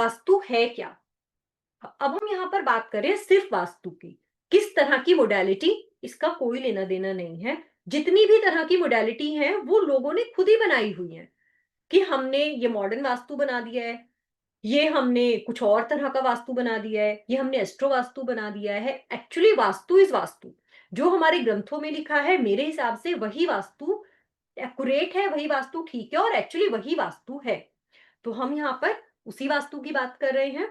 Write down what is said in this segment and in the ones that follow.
वास्तु है क्या? अब हम यहाँ पर बात करें सिर्फ वास्तु की। किस तरह की मोडालिटी, इसका कोई लेना देना नहीं है। जितनी भी तरह की मोडालिटी है वो लोगों ने खुद ही बनाई हुई है कि हमने ये मॉडर्न वास्तु बना दिया है, ये हमने कुछ और तरह का वास्तु बना दिया है, ये हमने एस्ट्रो वास्तु बना दिया है। Actually vastu is vastu. जो हमारे ग्रंथों में लिखा है मेरे हिसाब से वही वास्तु एक्यूरेट है, वही वास्तु ठीक है और एक्चुअली वही वास्तु है। तो हम यहाँ पर उसी वास्तु की बात कर रहे हैं।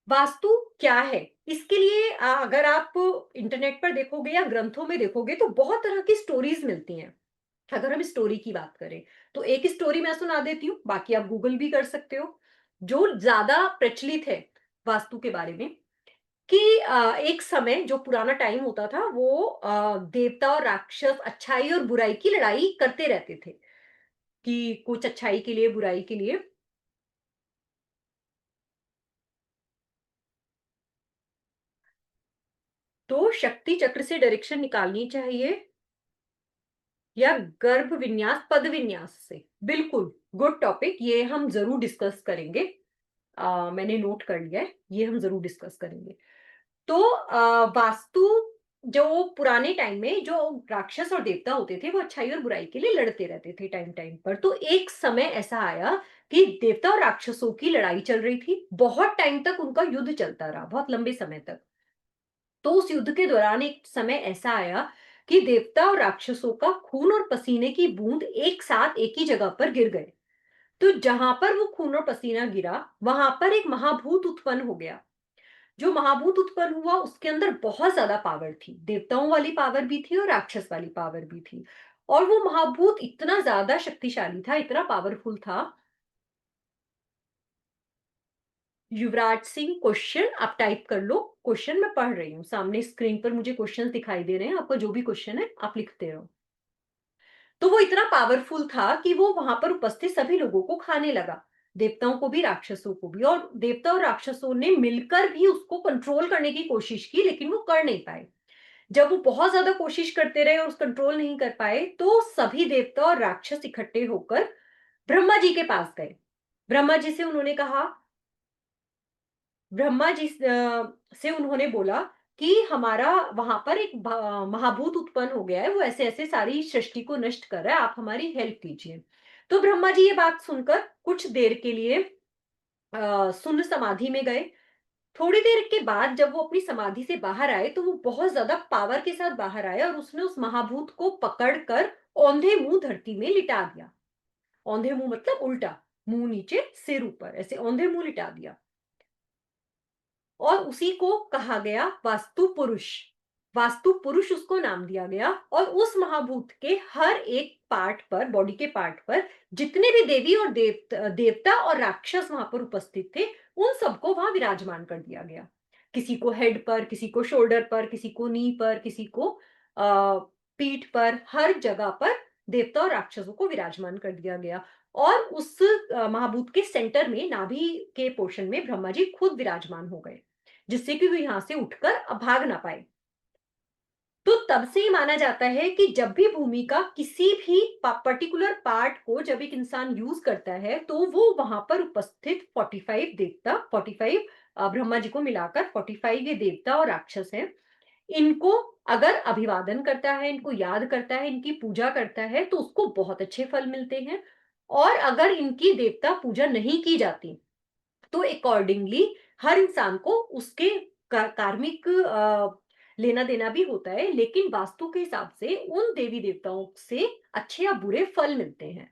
वास्तु क्या है? इसके लिए अगर आप इंटरनेट पर देखोगे या ग्रंथों में देखोगे तो बहुत तरह की स्टोरीज मिलती हैं। अगर हम स्टोरी की बात करें तो एक स्टोरी मैं सुना देती हूँ, बाकी आप गूगल भी कर सकते हो। जो ज्यादा प्रचलित है वास्तु के बारे में कि एक समय जो पुराना टाइम होता था वो देवता और राक्षस अच्छाई और बुराई की लड़ाई करते रहते थे कि कुछ अच्छाई के लिए बुराई के लिए। तो शक्ति चक्र से डायरेक्शन निकालनी चाहिए या गर्भ विन्यास पद विन्यास से। बिल्कुल गुड टॉपिक, ये हम जरूर डिस्कस करेंगे। मैंने नोट कर लिया है, ये हम जरूर डिस्कस करेंगे। तो वास्तु जो पुराने टाइम में जो राक्षस और देवता होते थे वो अच्छाई और बुराई के लिए लड़ते रहते थे टाइम टाइम पर। तो एक समय ऐसा आया कि देवता और राक्षसों की लड़ाई चल रही थी, बहुत टाइम तक उनका युद्ध चलता रहा, बहुत लंबे समय तक। तो उस युद्ध के दौरान एक समय ऐसा आया कि देवता और राक्षसों का खून और पसीने की बूंद एक साथ एक ही जगह पर गिर गए। तो जहां पर वो खून और पसीना गिरा वहां पर एक महाभूत उत्पन्न हो गया। जो महाभूत उत्पन्न हुआ उसके अंदर बहुत ज्यादा पावर थी, देवताओं वाली पावर भी थी और राक्षस वाली पावर भी थी। और वो महाभूत इतना ज्यादा शक्तिशाली था, इतना पावरफुल था। युवराज सिंह क्वेश्चन आप टाइप कर लो। क्वेश्चन मैं पढ़ रही हूँ, सामने स्क्रीन पर मुझे क्वेश्चन दिखाई दे रहे हैं, आपका जो भी क्वेश्चन है आप लिखते रहो। तो वो इतना पावरफुल था कि वो वहां पर उपस्थित सभी लोगों को खाने लगा, देवताओं को भी राक्षसों को भी। और देवता और राक्षसों ने मिलकर भी उसको कंट्रोल करने की कोशिश की लेकिन वो कर नहीं पाए। जब वो बहुत ज्यादा कोशिश करते रहे और उस कंट्रोल नहीं कर पाए तो सभी देवता और राक्षस इकट्ठे होकर ब्रह्मा जी के पास गए। ब्रह्मा जी से उन्होंने कहा, ब्रह्मा जी से उन्होंने बोला कि हमारा वहां पर एक महाभूत उत्पन्न हो गया है, वो ऐसे ऐसे सारी सृष्टि को नष्ट कर रहा है, आप हमारी हेल्प कीजिए। तो ब्रह्मा जी ये बात सुनकर कुछ देर के लिए सुन्न समाधि में गए। थोड़ी देर के बाद जब वो अपनी समाधि से बाहर आए तो वो बहुत ज्यादा पावर के साथ बाहर आए और उसने उस महाभूत को पकड़कर औंधे मुंह धरती में लिटा दिया। औंधे मुंह मतलब उल्टा, मुंह नीचे सिर ऊपर, ऐसे औंधे मुंह लिटा दिया। और उसी को कहा गया वास्तु पुरुष। वास्तु पुरुष उसको नाम दिया गया। और उस महाभूत के हर एक पार्ट पर, बॉडी के पार्ट पर जितने भी देवी और देवता और राक्षस वहां पर उपस्थित थे उन सबको वहां विराजमान कर दिया गया। किसी को हेड पर, किसी को शोल्डर पर, किसी को नी पर, किसी को पीठ पर, हर जगह पर देवता और राक्षसों को विराजमान कर दिया गया। और उस महाभूत के सेंटर में नाभि के पोर्शन में ब्रह्मा जी खुद विराजमान हो गए, जिससे कि वो यहां से उठकर भाग ना पाए। तो तब से ही माना जाता है कि जब भी भूमि का किसी भी पर्टिकुलर पार्ट को जब एक इंसान यूज करता है तो वो वहां पर उपस्थित 45 देवता, 45 ब्रह्मा जी को मिलाकर 45 ये देवता और राक्षस हैं, इनको अगर अभिवादन करता है, इनको याद करता है, इनकी पूजा करता है तो उसको बहुत अच्छे फल मिलते हैं। और अगर इनकी देवता पूजा नहीं की जाती तो अकॉर्डिंगली हर इंसान को उसके कार्मिक लेना देना भी होता है, लेकिन वास्तु के हिसाब से उन देवी देवताओं से अच्छे या बुरे फल मिलते हैं।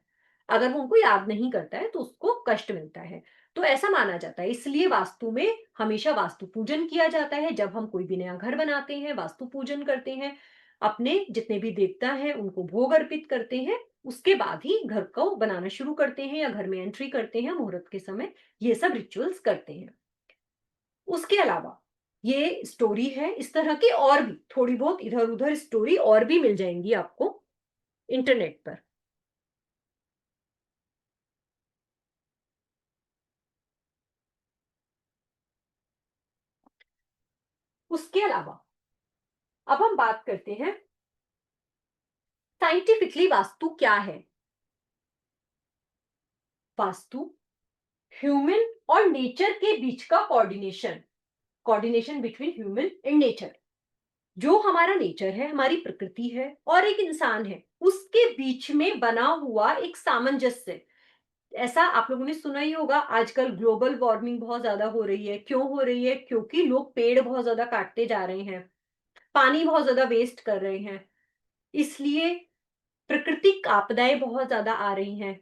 अगर वो उनको याद नहीं करता है तो उसको कष्ट मिलता है। तो ऐसा माना जाता है, इसलिए वास्तु में हमेशा वास्तु पूजन किया जाता है। जब हम कोई भी नया घर बनाते हैं वास्तु पूजन करते हैं, अपने जितने भी देवता हैं उनको भोग अर्पित करते हैं, उसके बाद ही घर को बनाना शुरू करते हैं या घर में एंट्री करते हैं मुहूर्त के समय, ये सब रिचुअल्स करते हैं। उसके अलावा ये स्टोरी है, इस तरह की और भी थोड़ी बहुत इधर उधर स्टोरी और भी मिल जाएंगी आपको इंटरनेट पर। उसके अलावा अब हम बात करते हैं साइंटिफिकली वास्तु क्या है। वास्तु ह्यूमन और नेचर के बीच का coordination, coordination between human and nature. जो हमारा नेचर है, हमारी प्रकृति है और एक इंसान है, उसके बीच में बना हुआ एक सामंजस्य। ऐसा आप लोगों ने सुना ही होगा, आजकल ग्लोबल वार्मिंग बहुत ज्यादा हो रही है। क्यों हो रही है? क्योंकि लोग पेड़ बहुत ज्यादा काटते जा रहे हैं, पानी बहुत ज्यादा वेस्ट कर रहे हैं, इसलिए प्राकृतिक आपदाएं बहुत ज्यादा आ रही हैं।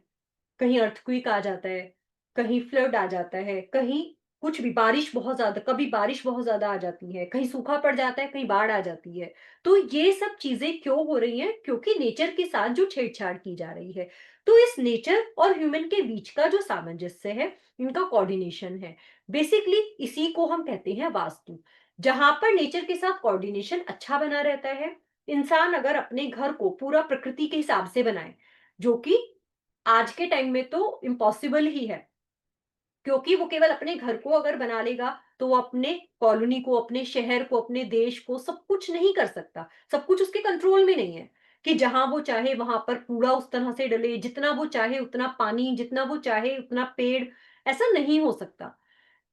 कहीं अर्थक्वेक आ जाता है, कहीं फ्लड आ जाता है, कहीं कुछ भी, बारिश बहुत ज़्यादा, कभी बारिश बहुत ज़्यादा आ जाती है, कहीं सूखा पड़ जाता है, कहीं बाढ़ आ जाती है। तो ये सब चीज़ें क्यों हो रही हैं? क्योंकि नेचर के साथ जो छेड़छाड़ की जा रही है। तो इस नेचर और ह्यूमन के बीच का जो सामंजस्य है, इनका कोऑर्डिनेशन है। बेसिकली इसी को हम कहते हैं वास्तु। जहाँ पर नेचर के साथ कोऑर्डिनेशन अच्छा बना रहता है, इंसान अगर अपने घर को पूरा प्रकृति के हिसाब से बनाए, जो कि आज के टाइम में तो इम्पॉसिबल ही है, क्योंकि वो केवल अपने घर को अगर बना लेगा तो वो अपने कॉलोनी को, अपने शहर को, अपने देश को सब कुछ नहीं कर सकता। सब कुछ उसके कंट्रोल में नहीं है कि जहां वो चाहे वहां पर कूड़ा उस तरह से डले, जितना वो चाहे उतना पानी, जितना वो चाहे उतना पेड़, ऐसा नहीं हो सकता।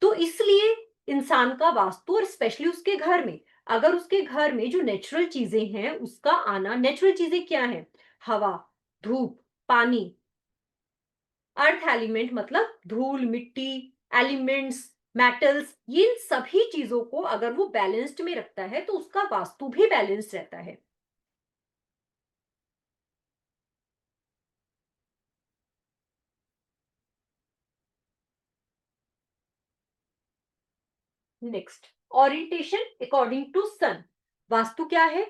तो इसलिए इंसान का वास्तु, और स्पेशली उसके घर में, अगर उसके घर में जो नेचुरल चीजें हैं उसका आना, नेचुरल चीजें क्या है? हवा, धूप, पानी, अर्थ एलिमेंट मतलब धूल, मिट्टी, एलिमेंट्स, मेटल्स, इन सभी चीजों को अगर वो बैलेंस्ड में रखता है तो उसका वास्तु भी बैलेंस्ड रहता है। नेक्स्ट, ओरिएंटेशन अकॉर्डिंग टू सन। वास्तु क्या है?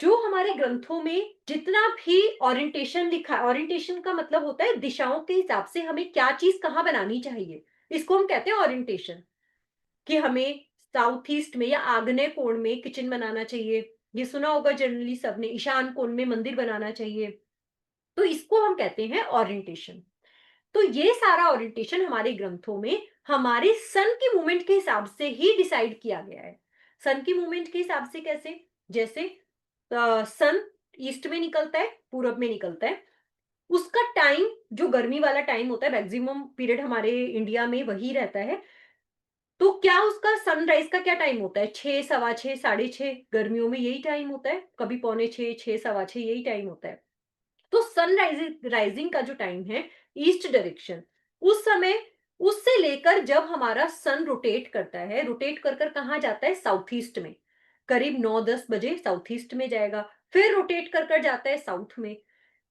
जो हमारे ग्रंथों में जितना भी ओरिएंटेशन लिखा है, ओरिएंटेशन का मतलब होता है दिशाओं के हिसाब से हमें क्या चीज कहाँ बनानी चाहिए, इसको हम कहते हैं ओरिएंटेशन। कि हमें साउथ ईस्ट में या आग्नेय कोण में किचन बनाना चाहिए। ये सुना होगा जनरली सबने, ईशान कोण में मंदिर बनाना चाहिए। तो इसको हम कहते हैं ओरिएंटेशन। तो ये सारा ओरिएंटेशन हमारे ग्रंथों में हमारे सन की मूवमेंट के हिसाब से ही डिसाइड किया गया है। सन की मूवमेंट के हिसाब से कैसे? जैसे सन ईस्ट में निकलता है, पूरब में निकलता है, उसका टाइम, जो गर्मी वाला टाइम होता है, मैक्सिमम पीरियड हमारे इंडिया में वही रहता है। तो क्या उसका सनराइज का क्या टाइम होता है? 6, सवा 6, साढ़े 6, गर्मियों में यही टाइम होता है, कभी पौने 6, 6, सवा 6, यही टाइम होता है। तो सन राइजिंग राइजिंग का जो टाइम है, ईस्ट डायरेक्शन, उस समय, उससे लेकर जब हमारा सन रोटेट करता है, रोटेट कर कर कहाँ जाता है? साउथ ईस्ट में। करीब 9-10 बजे साउथ ईस्ट में जाएगा, फिर रोटेट कर कर जाता है साउथ में,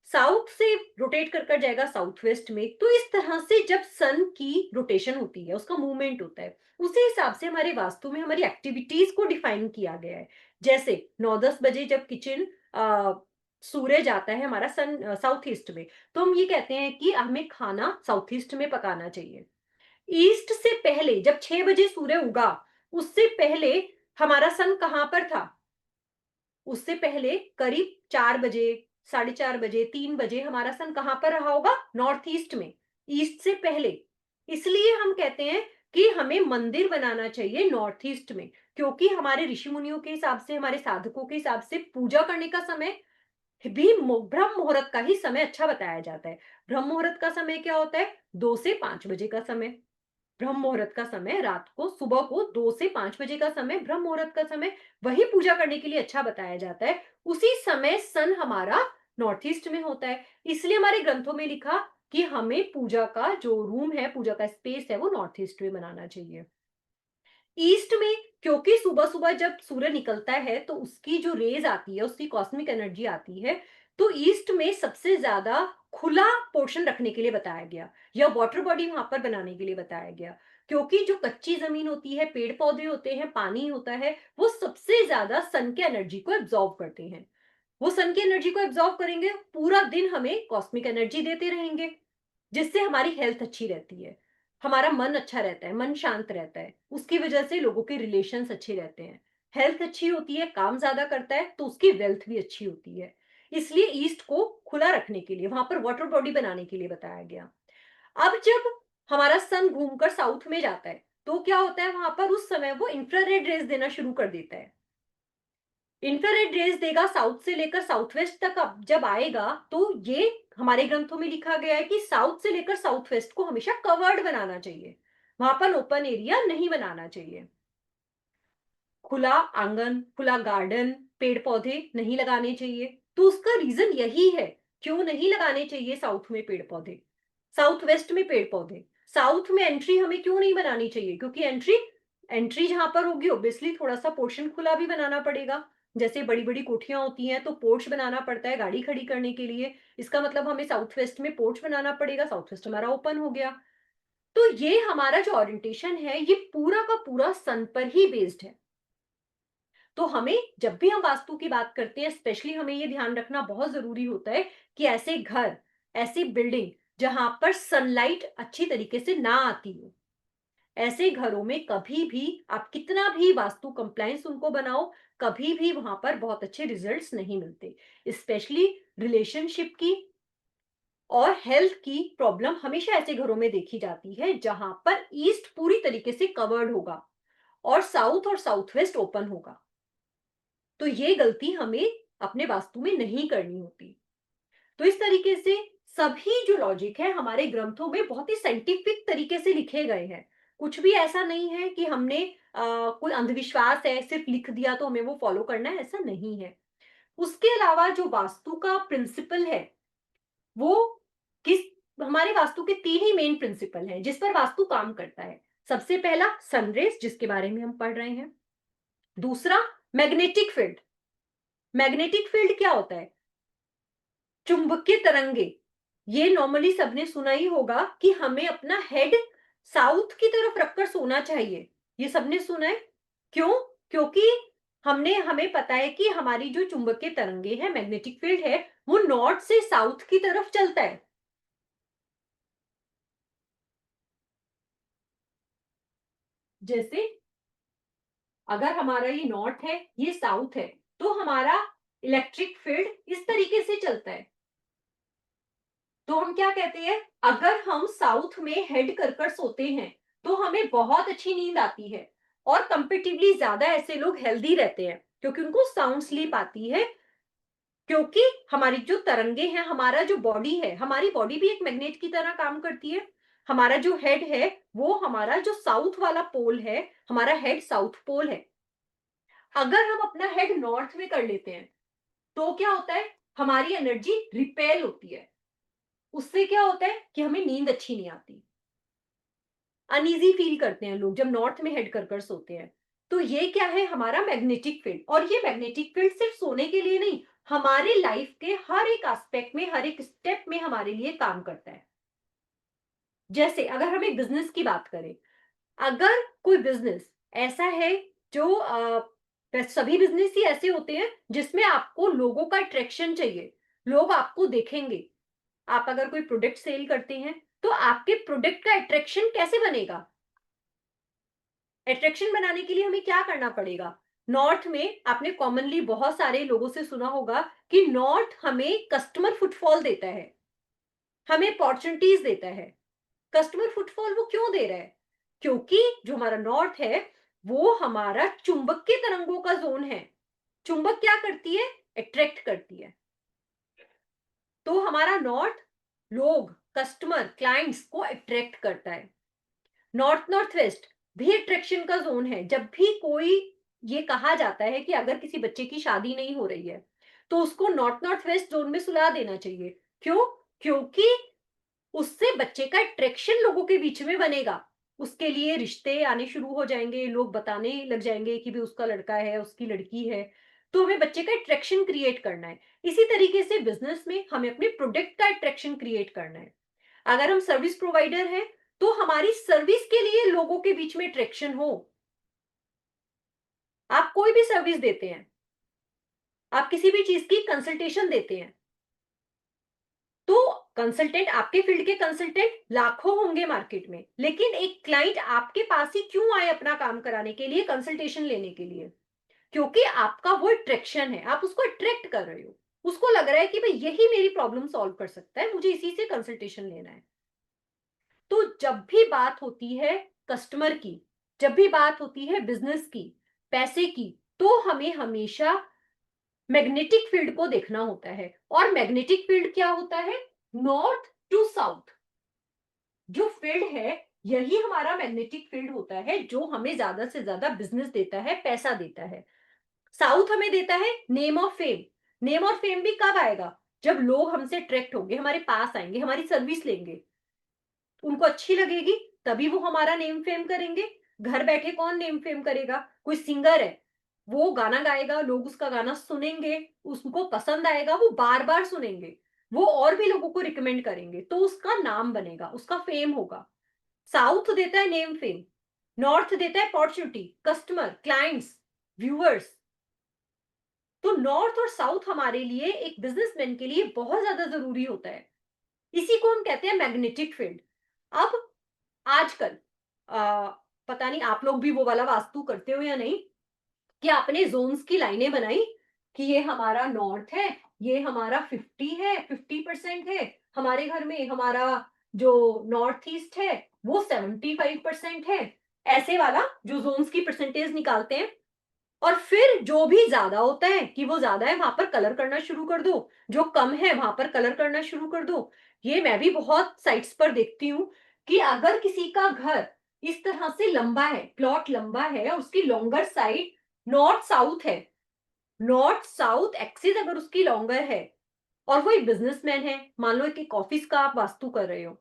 साउथ से रोटेट कर कर जाएगा साउथ वेस्ट में। तो इस तरह से जब सन की रोटेशन होती है, उसका मूवमेंट होता है, उसी हिसाब से हमारे वास्तु में हमारी एक्टिविटीज को डिफाइन किया गया है। जैसे 9-10 बजे जब किचन, सूरज आता है हमारा सन साउथ ईस्ट में, तो हम ये कहते हैं कि हमें खाना साउथ ईस्ट में पकाना चाहिए। ईस्ट से पहले जब 6 बजे सूर्य उगा, उससे पहले हमारा सन कहाँ पर था? उससे पहले करीब 4 बजे, साढ़े 4 बजे, 3 बजे हमारा सन कहाँ पर रहा होगा? नॉर्थ ईस्ट में, ईस्ट से पहले। इसलिए हम कहते हैं कि हमें मंदिर बनाना चाहिए नॉर्थ ईस्ट में, क्योंकि हमारे ऋषि मुनियों के हिसाब से, हमारे साधकों के हिसाब से पूजा करने का समय भी ब्रह्म मुहूर्त का ही समय अच्छा बताया जाता है। ब्रह्म मुहूर्त का समय क्या होता है? 2 से 5 बजे का समय। ब्रह्म मुहूर्त का समय रात को, सुबह को 2 से 5 बजे का समय ब्रह्म मुहूर्त का समय, वही पूजा करने के लिए अच्छा बताया जाता है। उसी समय सन हमारा नॉर्थ ईस्ट में होता है। इसलिए हमारे ग्रंथों में लिखा कि हमें पूजा का जो रूम है, पूजा का स्पेस है, वो नॉर्थ ईस्ट में बनाना चाहिए। ईस्ट में, क्योंकि सुबह सुबह जब सूर्य निकलता है तो उसकी जो रेज आती है, उसकी कॉस्मिक एनर्जी आती है, तो ईस्ट में सबसे ज्यादा खुला पोर्शन रखने के लिए बताया गया, या वाटर बॉडी वहां पर बनाने के लिए बताया गया। क्योंकि जो कच्ची जमीन होती है, पेड़ पौधे होते हैं, पानी होता है, वो सबसे ज्यादा सन के एनर्जी को एब्जॉर्व करते हैं। वो सन की एनर्जी को एब्जॉर्व करेंगे, पूरा दिन हमें कॉस्मिक एनर्जी देते रहेंगे, जिससे हमारी हेल्थ अच्छी रहती है, हमारा मन अच्छा रहता है, मन शांत रहता है, उसकी वजह से लोगों के रिलेशंस अच्छे रहते हैं। हेल्थ अच्छी होती है, काम ज्यादा करता है तो उसकी वेल्थ भी अच्छी होती है। इसलिए ईस्ट को खुला रखने के लिए, वहां पर वाटर बॉडी बनाने के लिए बताया गया। अब जब हमारा सन घूमकर साउथ में जाता है, तो क्या होता है? वहां पर उस समय वो इंफ्रारेड रेज देना शुरू कर देता है। इंफ्रारेड रेज देगा साउथ से लेकर साउथ वेस्ट तक। अब जब आएगा तो ये हमारे ग्रंथों में लिखा गया है कि साउथ से लेकर साउथ वेस्ट को हमेशा कवर्ड बनाना चाहिए, वहां पर ओपन एरिया नहीं बनाना चाहिए। खुला आंगन, खुला गार्डन, पेड़ पौधे नहीं लगाने चाहिए। तो उसका रीजन यही है, क्यों नहीं लगाने चाहिए साउथ में पेड़ पौधे, साउथ वेस्ट में पेड़ पौधे। साउथ में एंट्री हमें क्यों नहीं बनानी चाहिए, क्योंकि एंट्री एंट्री जहां पर होगी ऑब्वियसली थोड़ा सा पोर्शन खुला भी बनाना पड़ेगा। जैसे बड़ी बड़ी कोठियां होती हैं तो पोर्च बनाना पड़ता है गाड़ी खड़ी करने के लिए, इसका मतलब हमें साउथ वेस्ट में पोर्च बनाना पड़ेगा, साउथ वेस्ट हमारा ओपन हो गया। तो ये हमारा जो ओरिएंटेशन है ये पूरा का पूरा सन पर ही बेस्ड है। तो हमें जब भी हम वास्तु की बात करते हैं स्पेशली हमें ये ध्यान रखना बहुत जरूरी होता है कि ऐसे घर, ऐसी बिल्डिंग जहां पर सनलाइट अच्छी तरीके से ना आती हो, ऐसे घरों में कभी भी आप कितना भी वास्तु कंप्लायंस उनको बनाओ, कभी भी वहां पर बहुत अच्छे रिजल्ट्स नहीं मिलते। स्पेशली रिलेशनशिप की और हेल्थ की प्रॉब्लम हमेशा ऐसे घरों में देखी जाती है जहां पर ईस्ट पूरी तरीके से कवर्ड होगा और साउथ वेस्ट ओपन होगा। तो ये गलती हमें अपने वास्तु में नहीं करनी होती। तो इस तरीके से सभी जो लॉजिक है हमारे ग्रंथों में बहुत ही साइंटिफिक तरीके से लिखे गए हैं। कुछ भी ऐसा नहीं है कि हमने कोई अंधविश्वास है सिर्फ लिख दिया तो हमें वो फॉलो करना है, ऐसा नहीं है। उसके अलावा जो वास्तु का प्रिंसिपल है वो किस हमारे वास्तु के 3 ही मेन प्रिंसिपल हैं जिस पर वास्तु काम करता है। सबसे पहला सनरेज जिसके बारे में हम पढ़ रहे हैं। दूसरा मैग्नेटिक फील्ड। मैग्नेटिक फील्ड क्या होता है? चुंबकीय तरंगे। ये नॉर्मली सबने सुना ही होगा कि हमें अपना हेड साउथ की तरफ रखकर सोना चाहिए। ये सबने सुना है। क्यों? क्योंकि हमें पता है कि हमारी जो चुंबकीय तरंगे हैं, मैग्नेटिक फील्ड है, वो नॉर्थ से साउथ की तरफ चलता है। जैसे अगर हमारा ये नॉर्थ है, ये साउथ है, तो हमारा इलेक्ट्रिक फील्ड इस तरीके से चलता है। तो हम क्या कहते हैं, अगर हम साउथ में हेड कर कर सोते हैं तो हमें बहुत अच्छी नींद आती है और कंपेटिवली ज्यादा ऐसे लोग हेल्दी रहते हैं क्योंकि उनको साउंड स्लीप आती है। क्योंकि हमारी जो तरंगे हैं, हमारा जो बॉडी है, हमारी बॉडी भी एक मैग्नेट की तरह काम करती है। हमारा जो हेड है वो हमारा जो साउथ वाला पोल है, हमारा हेड साउथ पोल है। अगर हम अपना हेड नॉर्थ में कर लेते हैं तो क्या होता है, हमारी एनर्जी रिपेल होती है। उससे क्या होता है कि हमें नींद अच्छी नहीं आती, अनईजी फील करते हैं लोग जब नॉर्थ में हेड कर कर सोते हैं। तो ये क्या है, हमारा मैग्नेटिक फील्ड। और ये मैग्नेटिक फील्ड सिर्फ सोने के लिए नहीं, हमारे लाइफ के हर एक एस्पेक्ट में, हर एक स्टेप में हमारे लिए काम करता है। जैसे अगर हम एक बिजनेस की बात करें, अगर कोई बिजनेस ऐसा है जो सभी बिजनेस ही ऐसे होते हैं जिसमें आपको लोगों का अट्रैक्शन चाहिए, लोग आपको देखेंगे। आप अगर कोई प्रोडक्ट सेल करते हैं तो आपके प्रोडक्ट का अट्रैक्शन कैसे बनेगा? अट्रैक्शन बनाने के लिए हमें क्या करना पड़ेगा? नॉर्थ में आपने कॉमनली बहुत सारे लोगों से सुना होगा कि नॉर्थ हमें कस्टमर फुटफॉल देता है, हमें अपॉर्चुनिटीज देता है। कस्टमर फुटफॉल वो क्यों दे रहा है? क्योंकि जो हमारा नॉर्थ है वो हमारा चुंबकीय तरंगों का जोन है। चुंबक क्या करती है? अट्रैक्ट करती है। तो हमारा नॉर्थ लोग, कस्टमर, क्लाइंट्स को अट्रैक्ट करता है। नॉर्थ नॉर्थ वेस्ट भी अट्रैक्शन का जोन है। जब भी कोई, ये कहा जाता है कि अगर किसी बच्चे की शादी नहीं हो रही है तो उसको नॉर्थ नॉर्थ वेस्ट जोन में सुला देना चाहिए। क्यों? क्योंकि उससे बच्चे का अट्रैक्शन लोगों के बीच में बनेगा, उसके लिए रिश्ते आने शुरू हो जाएंगे, लोग बताने लग जाएंगे कि भी उसका लड़का है, उसकी लड़की है। तो हमें बच्चे का अट्रैक्शन क्रिएट करना है। इसी तरीके से बिजनेस में हमें अपने प्रोडक्ट का अट्रैक्शन क्रिएट करना है। अगर हम सर्विस प्रोवाइडर हैं तो हमारी सर्विस के लिए लोगों के बीच में अट्रैक्शन हो। आप कोई भी सर्विस देते हैं, आप किसी भी चीज की कंसल्टेशन देते हैं, तो कंसल्टेंट, आपके फील्ड के कंसल्टेंट लाखों होंगे मार्केट में, लेकिन एक क्लाइंट आपके पास ही क्यों आए अपना काम कराने के लिए, कंसल्टेशन लेने के लिए? क्योंकि आपका वो अट्रैक्शन है, आप उसको अट्रैक्ट कर रहे हो। उसको लग रहा है कि भाई यही मेरी प्रॉब्लम सॉल्व कर सकता है, मुझे इसी से कंसल्टेशन लेना है। तो जब भी बात होती है कस्टमर की, जब भी बात होती है बिजनेस की, पैसे की, तो हमें हमेशा मैग्नेटिक फील्ड को देखना होता है। और मैग्नेटिक फील्ड क्या होता है? नॉर्थ टू साउथ जो फील्ड है, यही हमारा मैग्नेटिक फील्ड होता है, जो हमें ज्यादा से ज्यादा बिजनेस देता है, पैसा देता है। साउथ हमें देता है नेम और फेम। नेम और फेम भी कब आएगा? जब लोग हमसे अट्रैक्ट होंगे, हमारे पास आएंगे, हमारी सर्विस लेंगे, उनको अच्छी लगेगी, तभी वो हमारा नेम फेम करेंगे। घर बैठे कौन नेम फेम करेगा? कोई सिंगर है, वो गाना गाएगा, लोग उसका गाना सुनेंगे, उसको पसंद आएगा, वो बार बार सुनेंगे, वो और भी लोगों को रिकमेंड करेंगे, तो उसका नाम बनेगा, उसका फेम होगा। साउथ देता है नेम फेम, नॉर्थ देता है अपॉर्चुनिटी, कस्टमर, क्लाइंट्स, व्यूअर्स। तो नॉर्थ और साउथ हमारे लिए, एक बिजनेसमैन के लिए बहुत ज्यादा जरूरी होता है। इसी को हम कहते हैं मैग्नेटिक फील्ड। अब आजकल आ, पता नहीं आप लोग भी वो वाला वास्तु करते हो या नहीं, कि आपने जोन्स की लाइनें बनाई कि ये हमारा नॉर्थ है, ये हमारा 50% है, हमारे घर में हमारा जो नॉर्थ ईस्ट है वो 75% है। ऐसे वाला जो जोन्स की परसेंटेज निकालते हैं, और फिर जो भी ज्यादा होता है कि वो ज्यादा है, वहां पर कलर करना शुरू कर दो, जो कम है वहां पर कलर करना शुरू कर दो। ये मैं भी बहुत साइट्स पर देखती हूँ कि अगर किसी का घर इस तरह से लंबा है, प्लॉट लंबा है, और उसकी लॉन्गर साइड नॉर्थ साउथ है, नॉर्थ साउथ एक्सिस अगर उसकी लॉन्गर है, और वो एक बिजनेसमैन है, मान लो एक ऑफिस का आप वास्तु कर रहे हो,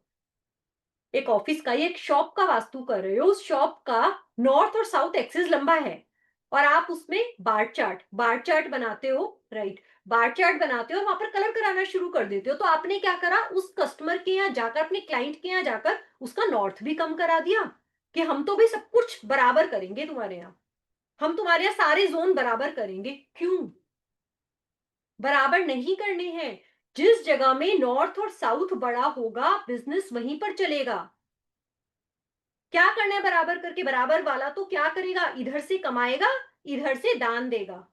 एक ऑफिस का या एक शॉप का वास्तु कर रहे हो, उस शॉप का नॉर्थ और साउथ एक्सिस लंबा है, और आप उसमें बार चार्ट बनाते हो, राइट, बार चार्ट बनाते हो और वहां पर कलर कराना शुरू कर देते हो, तो आपने क्या करा, उस कस्टमर के यहाँ जाकर, अपने क्लाइंट के यहाँ जाकर उसका नॉर्थ भी कम करा दिया, कि हम तो भी सब कुछ बराबर करेंगे तुम्हारे यहाँ, हम तुम्हारे यहाँ सारे जोन बराबर करेंगे। क्यों बराबर नहीं करने हैं? जिस जगह में नॉर्थ और साउथ बड़ा होगा, बिजनेस वहीं पर चलेगा। क्या करना है बराबर करके? बराबर वाला तो क्या करेगा, इधर से कमाएगा, इधर से दान देगा,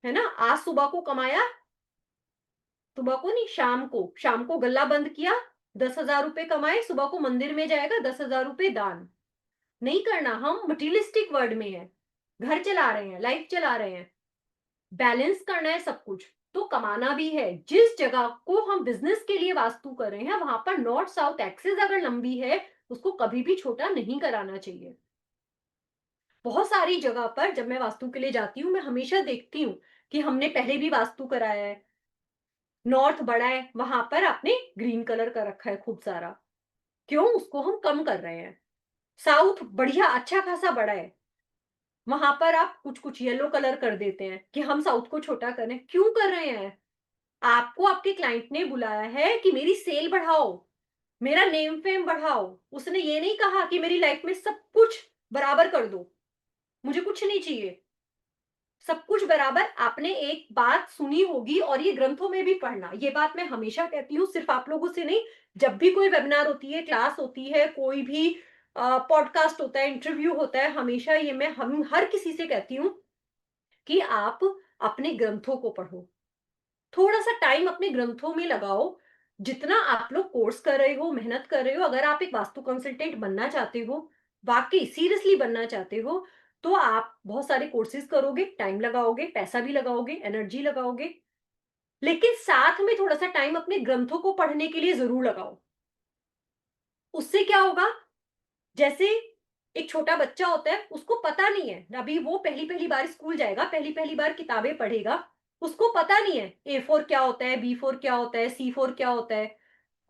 है ना। आज सुबह को कमाया, सुबह को नहीं, शाम को गल्ला बंद किया, 10,000 रुपए कमाए, सुबह को मंदिर में जाएगा, 10,000 रुपए दान। नहीं करना, हम मटीरियलिस्टिक वर्ड में है, घर चला रहे हैं, लाइफ चला रहे हैं, बैलेंस करना है सब कुछ, तो कमाना भी है। जिस जगह को हम बिजनेस के लिए वास्तु कर रहे हैं, वहां पर नॉर्थ साउथ एक्सिस अगर लंबी है, उसको कभी भी छोटा नहीं कराना चाहिए। बहुत सारी जगह पर जब मैं वास्तु के लिए जाती हूँ, मैं हमेशा देखती हूँ कि हमने पहले भी वास्तु कराया है, नॉर्थ बड़ा है, वहां पर आपने ग्रीन कलर कर रखा है खूब सारा, क्यों? उसको हम कम कर रहे हैं। साउथ बढ़िया अच्छा खासा बड़ा है, वहां पर आप कुछ कुछ येलो कलर कर देते हैं कि हम साउथ को छोटा करें। क्यों कर रहे हैं? आपको आपके क्लाइंट ने बुलाया है कि मेरी सेल बढ़ाओ, मेरा नेम फेम बढ़ाओ, उसने ये नहीं कहा कि मेरी लाइफ में सब कुछ बराबर कर दो, मुझे कुछ नहीं चाहिए, सब कुछ बराबर। आपने एक बात सुनी होगी, और ये ग्रंथों में भी पढ़ना, ये बात मैं हमेशा कहती हूँ, सिर्फ आप लोगों से नहीं, जब भी कोई वेबिनार होती है, क्लास होती है, कोई भी पॉडकास्ट होता है, इंटरव्यू होता है, हमेशा ये मैं हम हर किसी से कहती हूँ कि आप अपने ग्रंथों को पढ़ो, थोड़ा सा टाइम अपने ग्रंथों में लगाओ। जितना आप लोग कोर्स कर रहे हो, मेहनत कर रहे हो, अगर आप एक वास्तु कंसल्टेंट बनना चाहते हो, वाकई सीरियसली बनना चाहते हो, तो आप बहुत सारे कोर्सेज करोगे, टाइम लगाओगे, पैसा भी लगाओगे, एनर्जी लगाओगे, लेकिन साथ में थोड़ा सा टाइम अपने ग्रंथों को पढ़ने के लिए जरूर लगाओ। उससे क्या होगा, जैसे एक छोटा बच्चा होता है, उसको पता नहीं है, अभी वो पहली पहली बार स्कूल जाएगा, पहली पहली बार किताबें पढ़ेगा, उसको पता नहीं है A4 क्या होता है, B4 क्या होता है, C4 क्या होता है,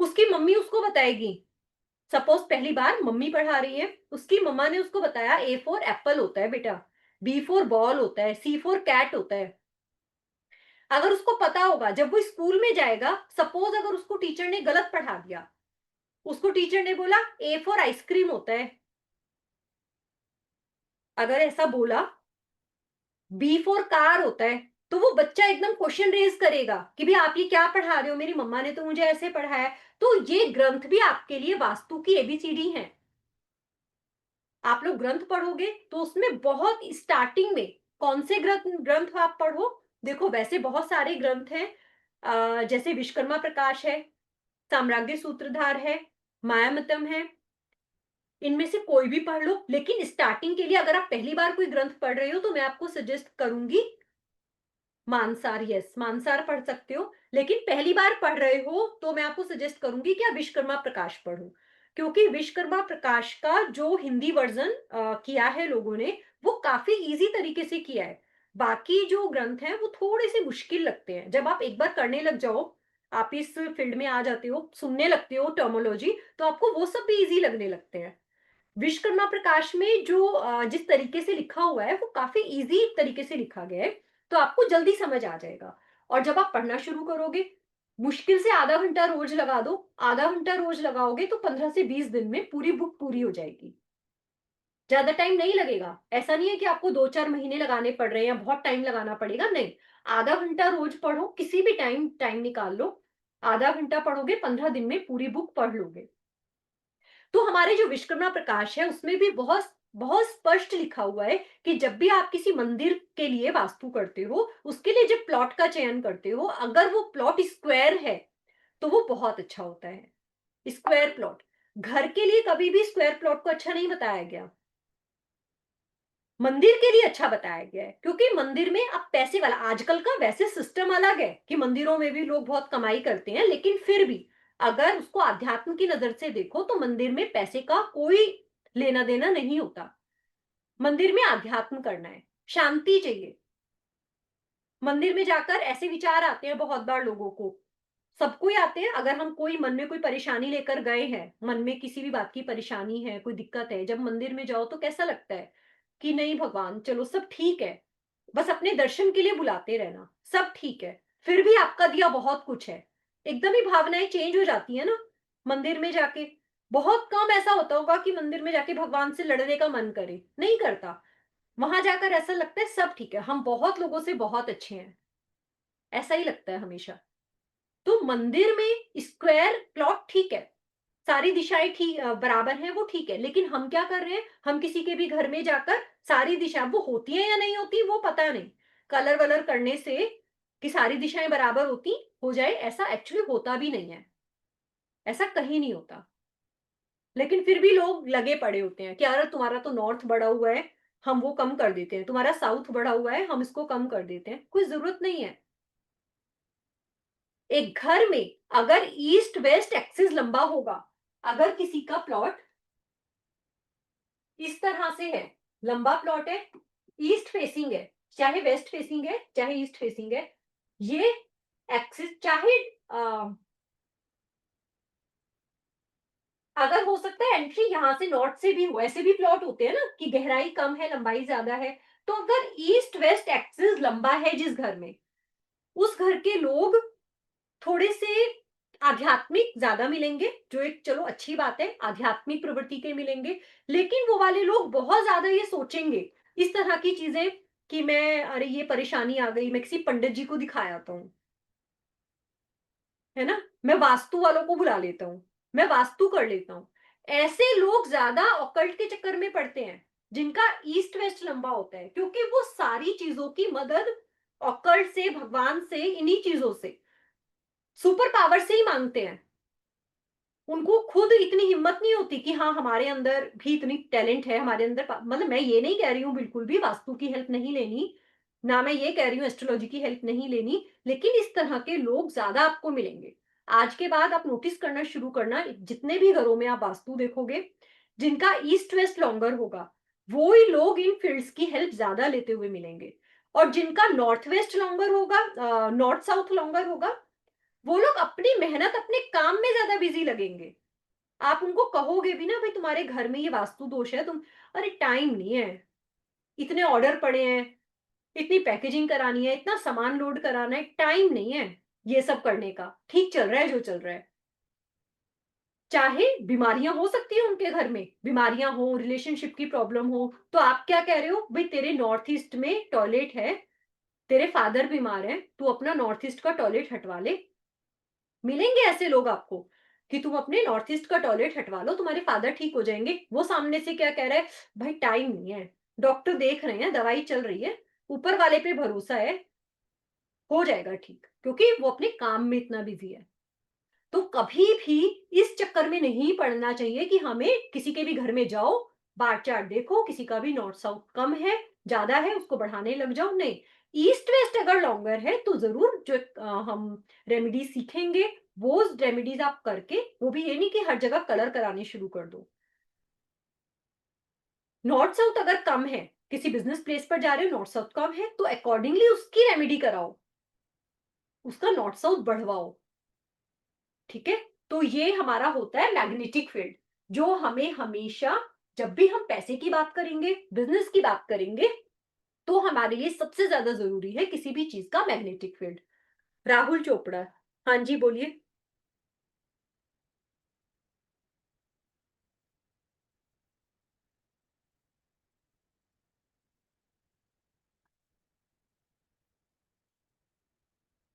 उसकी मम्मी उसको बताएगी। सपोज पहली बार मम्मी पढ़ा रही है, उसकी मम्मा ने उसको बताया A4 एप्पल होता है बेटा, B4 बॉल होता है, C4 कैट होता है। अगर उसको पता होगा, जब वो स्कूल में जाएगा, सपोज अगर उसको टीचर ने गलत पढ़ा दिया, उसको टीचर ने बोला A4 आइसक्रीम होता है, अगर ऐसा बोला B4 कार होता है, तो वो बच्चा एकदम क्वेश्चन रेज करेगा कि भी आप ये क्या पढ़ा रहे हो, मेरी मम्मा ने तो मुझे ऐसे पढ़ाया। तो ये ग्रंथ भी आपके लिए वास्तु की एबीसीडी है। आप लोग ग्रंथ पढ़ोगे तो उसमें बहुत स्टार्टिंग में कौन से ग्रंथ ग्रंथ आप पढ़ो, देखो वैसे बहुत सारे ग्रंथ हैं, जैसे विश्वकर्मा प्रकाश है, साम्राज्य सूत्रधार है, मायामतम है, इनमें से कोई भी पढ़ लो। लेकिन स्टार्टिंग के लिए अगर आप पहली बार कोई ग्रंथ पढ़ रहे हो, तो मैं आपको सजेस्ट करूंगी मानसार, यस, मानसार पढ़ सकते हो, लेकिन पहली बार पढ़ रहे हो तो मैं आपको सजेस्ट करूँगी कि आप विश्वकर्मा प्रकाश पढ़ो। क्योंकि विश्वकर्मा प्रकाश का जो हिंदी वर्ज़न किया है लोगों ने, वो काफ़ी ईज़ी तरीके से किया है। बाकी जो ग्रंथ हैं, वो थोड़े-से मुश्किल लगते हैं। जब आप एक बार करने लग जाओ, आप इस फील्ड में आ जाते हो, सुनने लगते हो टर्मिनोलॉजी, तो आपको वो सब भी ईज़ी लगने लगते हैं। विश्वकर्मा प्रकाश में जो जिस तरीके से लिखा हुआ है वो काफ़ी ईज़ी तरीके से लिखा गया है, तो आपको जल्दी समझ आ जाएगा। और जब आप पढ़ना शुरू करोगे, मुश्किल से आधा घंटा रोज़ लगा दो, आधा घंटा रोज़ लगाओगे तो 15 से 20 दिन में पूरी बुक पूरी हो जाएगी। ज़्यादा टाइम नहीं लगेगा। ऐसा नहीं है कि आपको 2-4 महीने लगाने पड़ रहे हैं या बहुत टाइम लगाना पड़ेगा, नहीं। आधा घंटा रोज़ पढ़ो, किसी भी टाइम टाइम निकाल लो, आधा घंटा पढ़ोगे, 15 दिन में पूरी बुक पढ़ लोगे। तो हमारे जो विश्वकर्मा प्रकाश है उसमें भी बहुत बहुत स्पष्ट लिखा हुआ है कि जब भी आप किसी मंदिर के लिए वास्तु करते हो, उसके लिए जब प्लॉट का चयन करते हो, अगर वो प्लॉट स्क्वायर है, तो वो बहुत अच्छा होता है। Square plot. घर के लिए कभी भी स्क्वायर प्लॉट को अच्छा नहीं बताया गया। मंदिर के लिए अच्छा बताया गया है, क्योंकि मंदिर में अब पैसे वाला आजकल का वैसे सिस्टम अलग है कि मंदिरों में भी लोग बहुत कमाई करते हैं, लेकिन फिर भी अगर उसको अध्यात्म की नजर से देखो तो मंदिर में पैसे का कोई लेना देना नहीं होता। मंदिर में अध्यात्म करना है, शांति चाहिए। मंदिर में जाकर ऐसे विचार आते हैं बहुत बार लोगों को, सबको ही आते हैं। अगर हम कोई मन में कोई परेशानी लेकर गए हैं, मन में किसी भी बात की परेशानी है, कोई दिक्कत है, जब मंदिर में जाओ तो कैसा लगता है कि नहीं भगवान चलो सब ठीक है, बस अपने दर्शन के लिए बुलाते रहना, सब ठीक है। फिर भी आपका दिया बहुत कुछ है, एकदम ही भावनाएं चेंज हो जाती है ना मंदिर में जाके। बहुत कम ऐसा होता होगा कि मंदिर में जाके भगवान से लड़ने का मन करे, नहीं करता। वहां जाकर ऐसा लगता है सब ठीक है, हम बहुत लोगों से बहुत अच्छे हैं, ऐसा ही लगता है हमेशा। तो मंदिर में स्क्वायर प्लॉट ठीक है, सारी दिशाएं ठीक बराबर हैं, वो ठीक है, लेकिन हम क्या कर रहे हैं, हम किसी के भी घर में जाकर सारी दिशा वो होती है या नहीं होती वो पता नहीं, कलर वलर करने से कि सारी दिशाएं बराबर होती हो जाए, ऐसा एक्चुअली होता भी नहीं है, ऐसा कहीं नहीं होता। लेकिन फिर भी लोग लगे पड़े होते हैं कि यार तुम्हारा तो नॉर्थ बढ़ा हुआ है, हम वो कम कर देते हैं, तुम्हारा साउथ बढ़ा हुआ है, हम इसको कम कर देते हैं, कोई जरूरत नहीं है। एक घर में अगर ईस्ट वेस्ट एक्सिस लंबा होगा, अगर किसी का प्लॉट इस तरह से है, लंबा प्लॉट है, ईस्ट फेसिंग है, चाहे वेस्ट फेसिंग है, चाहे ईस्ट फेसिंग है, ये एक्सिस चाहे अगर हो सकता है एंट्री यहां से नॉर्थ से भी हो, ऐसे भी प्लॉट होते हैं ना कि गहराई कम है लंबाई ज्यादा है, तो अगर ईस्ट वेस्ट एक्सिस लंबा है जिस घर में, उस घर के लोग थोड़े से आध्यात्मिक ज्यादा मिलेंगे, जो एक चलो अच्छी बात है, आध्यात्मिक प्रवृत्ति के मिलेंगे। लेकिन वो वाले लोग बहुत ज्यादा ये सोचेंगे इस तरह की चीजें कि मैं अरे ये परेशानी आ गई, मैं किसी पंडित जी को दिखाया आता हूँ, है ना, मैं वास्तु वालों को बुला लेता हूँ, मैं वास्तु कर लेता हूँ। ऐसे लोग ज्यादा ऑकल्ट के चक्कर में पड़ते हैं, जिनका ईस्ट वेस्ट लंबा होता है, क्योंकि वो सारी चीजों की मदद ऑकल्ट से, भगवान से, इन्हीं चीजों से, सुपर पावर से ही मांगते हैं। उनको खुद इतनी हिम्मत नहीं होती कि हाँ हमारे अंदर भी इतनी टैलेंट है, हमारे अंदर मतलब मैं ये नहीं कह रही हूँ बिल्कुल भी वास्तु की हेल्प नहीं लेनी, ना मैं ये कह रही हूँ एस्ट्रोलॉजी की हेल्प नहीं लेनी, लेकिन इस तरह के लोग ज्यादा आपको मिलेंगे। आज के बाद आप नोटिस करना शुरू करना, जितने भी घरों में आप वास्तु देखोगे जिनका ईस्ट वेस्ट लॉन्गर होगा, वो ही लोग इन फील्ड्स की हेल्प ज्यादा लेते हुए मिलेंगे। और जिनका नॉर्थ वेस्ट लॉन्गर होगा, नॉर्थ साउथ लॉन्गर होगा, वो लोग अपनी मेहनत अपने काम में ज्यादा बिजी लगेंगे। आप उनको कहोगे भी ना भाई तुम्हारे घर में ये वास्तु दोष है, तुम अरे टाइम नहीं है, इतने ऑर्डर पड़े हैं, इतनी पैकेजिंग करानी है, इतना सामान लोड कराना है, टाइम नहीं है ये सब करने का, ठीक चल रहा है जो चल रहा है। चाहे बीमारियां हो सकती है उनके घर में, बीमारियां हो, रिलेशनशिप की प्रॉब्लम हो, तो आप क्या कह रहे हो भाई तेरे नॉर्थ ईस्ट में टॉयलेट है, तेरे फादर बीमार है, तू अपना नॉर्थ ईस्ट का टॉयलेट हटवा ले। मिलेंगे ऐसे लोग आपको कि तुम अपने नॉर्थ ईस्ट का टॉयलेट हटवा लो, तुम्हारे फादर ठीक हो जाएंगे। वो सामने से क्या कह रहा है, भाई टाइम नहीं है, डॉक्टर देख रहे हैं, दवाई चल रही है, ऊपर वाले पे भरोसा है, हो जाएगा ठीक, क्योंकि वो अपने काम में इतना बिजी है। तो कभी भी इस चक्कर में नहीं पड़ना चाहिए कि हमें किसी के भी घर में जाओ, बार चार्ट देखो, किसी का भी नॉर्थ साउथ कम है, ज्यादा है, उसको बढ़ाने लग जाओ, नहीं। ईस्ट वेस्ट अगर लॉन्गर है तो जरूर जो हम रेमेडी सीखेंगे वो रेमेडीज आप करके, वो भी ये नहीं कि हर जगह कलर कराने शुरू कर दो। नॉर्थ साउथ अगर कम है, किसी बिजनेस प्लेस पर जा रहे हो, नॉर्थ साउथ कम है, तो अकॉर्डिंगली उसकी रेमेडी कराओ, उसका नॉर्थ साउथ बढ़वाओ। ठीक है, तो ये हमारा होता है मैग्नेटिक फील्ड, जो हमें हमेशा, जब भी हम पैसे की बात करेंगे, बिजनेस की बात करेंगे, तो हमारे लिए सबसे ज्यादा जरूरी है किसी भी चीज का मैग्नेटिक फील्ड। राहुल चोपड़ा। हाँ जी, बोलिए।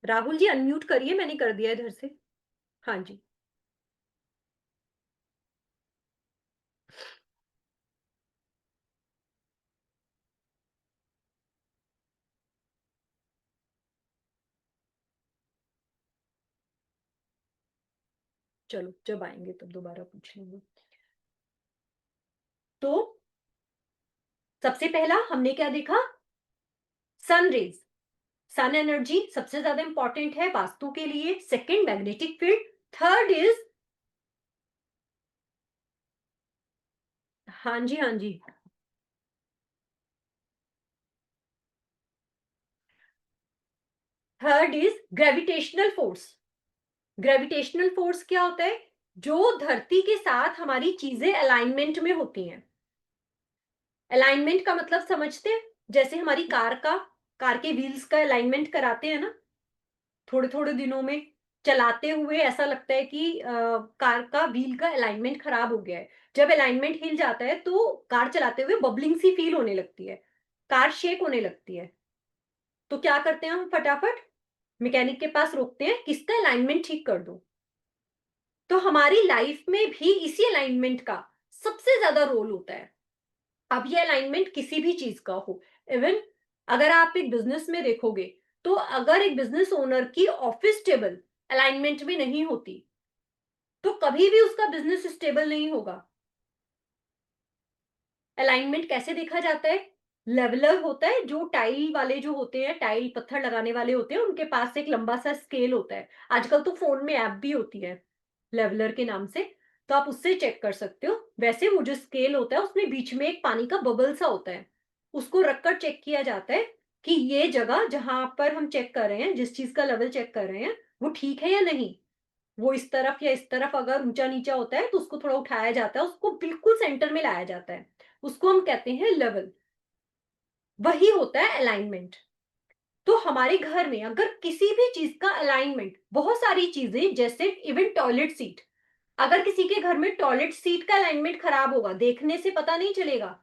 राहुल जी अनम्यूट करिए, मैंने कर दिया इधर से। हाँ जी। चलो, जब आएंगे तब दोबारा पूछ लेंगे। तो सबसे पहला हमने क्या देखा? Sun rays. सन एनर्जी सबसे ज्यादा इंपॉर्टेंट है वास्तु के लिए। Second magnetic field. Third is, हाँ जी हाँ जी, third is gravitational force. Gravitational force क्या होता है? जो धरती के साथ हमारी चीजें अलाइनमेंट में होती हैं। अलाइनमेंट का मतलब समझते हैं? जैसे हमारी कार के व्हील्स का अलाइनमेंट कराते हैं ना, थोड़े थोड़े दिनों में चलाते हुए ऐसा लगता है कि कार का व्हील का अलाइनमेंट खराब हो गया है। जब अलाइनमेंट हिल जाता है तो कार चलाते हुए बबलिंग सी फील होने लगती है, कार शेक होने लगती है। तो क्या करते हैं हम? फटाफट मैकेनिक के पास रोकते हैं, किसका अलाइनमेंट ठीक कर दो। तो हमारी लाइफ में भी इसी अलाइनमेंट का सबसे ज्यादा रोल होता है। अब ये अलाइनमेंट किसी भी चीज का हो, इवन अगर आप एक बिजनेस में देखोगे, तो अगर एक बिजनेस ओनर की ऑफिस स्टेबल अलाइनमेंट में नहीं होती, तो कभी भी उसका बिजनेस स्टेबल नहीं होगा। अलाइनमेंट कैसे देखा जाता है? लेवलर होता है, जो टाइल वाले जो होते हैं, टाइल पत्थर लगाने वाले होते हैं, उनके पास एक लंबा सा स्केल होता है। आजकल तो फोन में ऐप भी होती है लेवलर के नाम से, तो आप उससे चेक कर सकते हो। वैसे वो जो स्केल होता है उसमें बीच में एक पानी का बबल सा होता है, उसको रखकर चेक किया जाता है कि ये जगह जहां पर हम चेक कर रहे हैं, जिस चीज का लेवल चेक कर रहे हैं, वो ठीक है या नहीं। वो इस तरफ या इस तरफ अगर ऊंचा नीचा होता है तो उसको थोड़ा उठाया जाता है, उसको बिल्कुल सेंटर में लाया जाता है, उसको हम कहते हैं लेवल। वही होता है अलाइनमेंट। तो हमारे घर में अगर किसी भी चीज का अलाइनमेंट, बहुत सारी चीजें जैसे इवन टॉयलेट सीट, अगर किसी के घर में टॉयलेट सीट का अलाइनमेंट खराब होगा, देखने से पता नहीं चलेगा,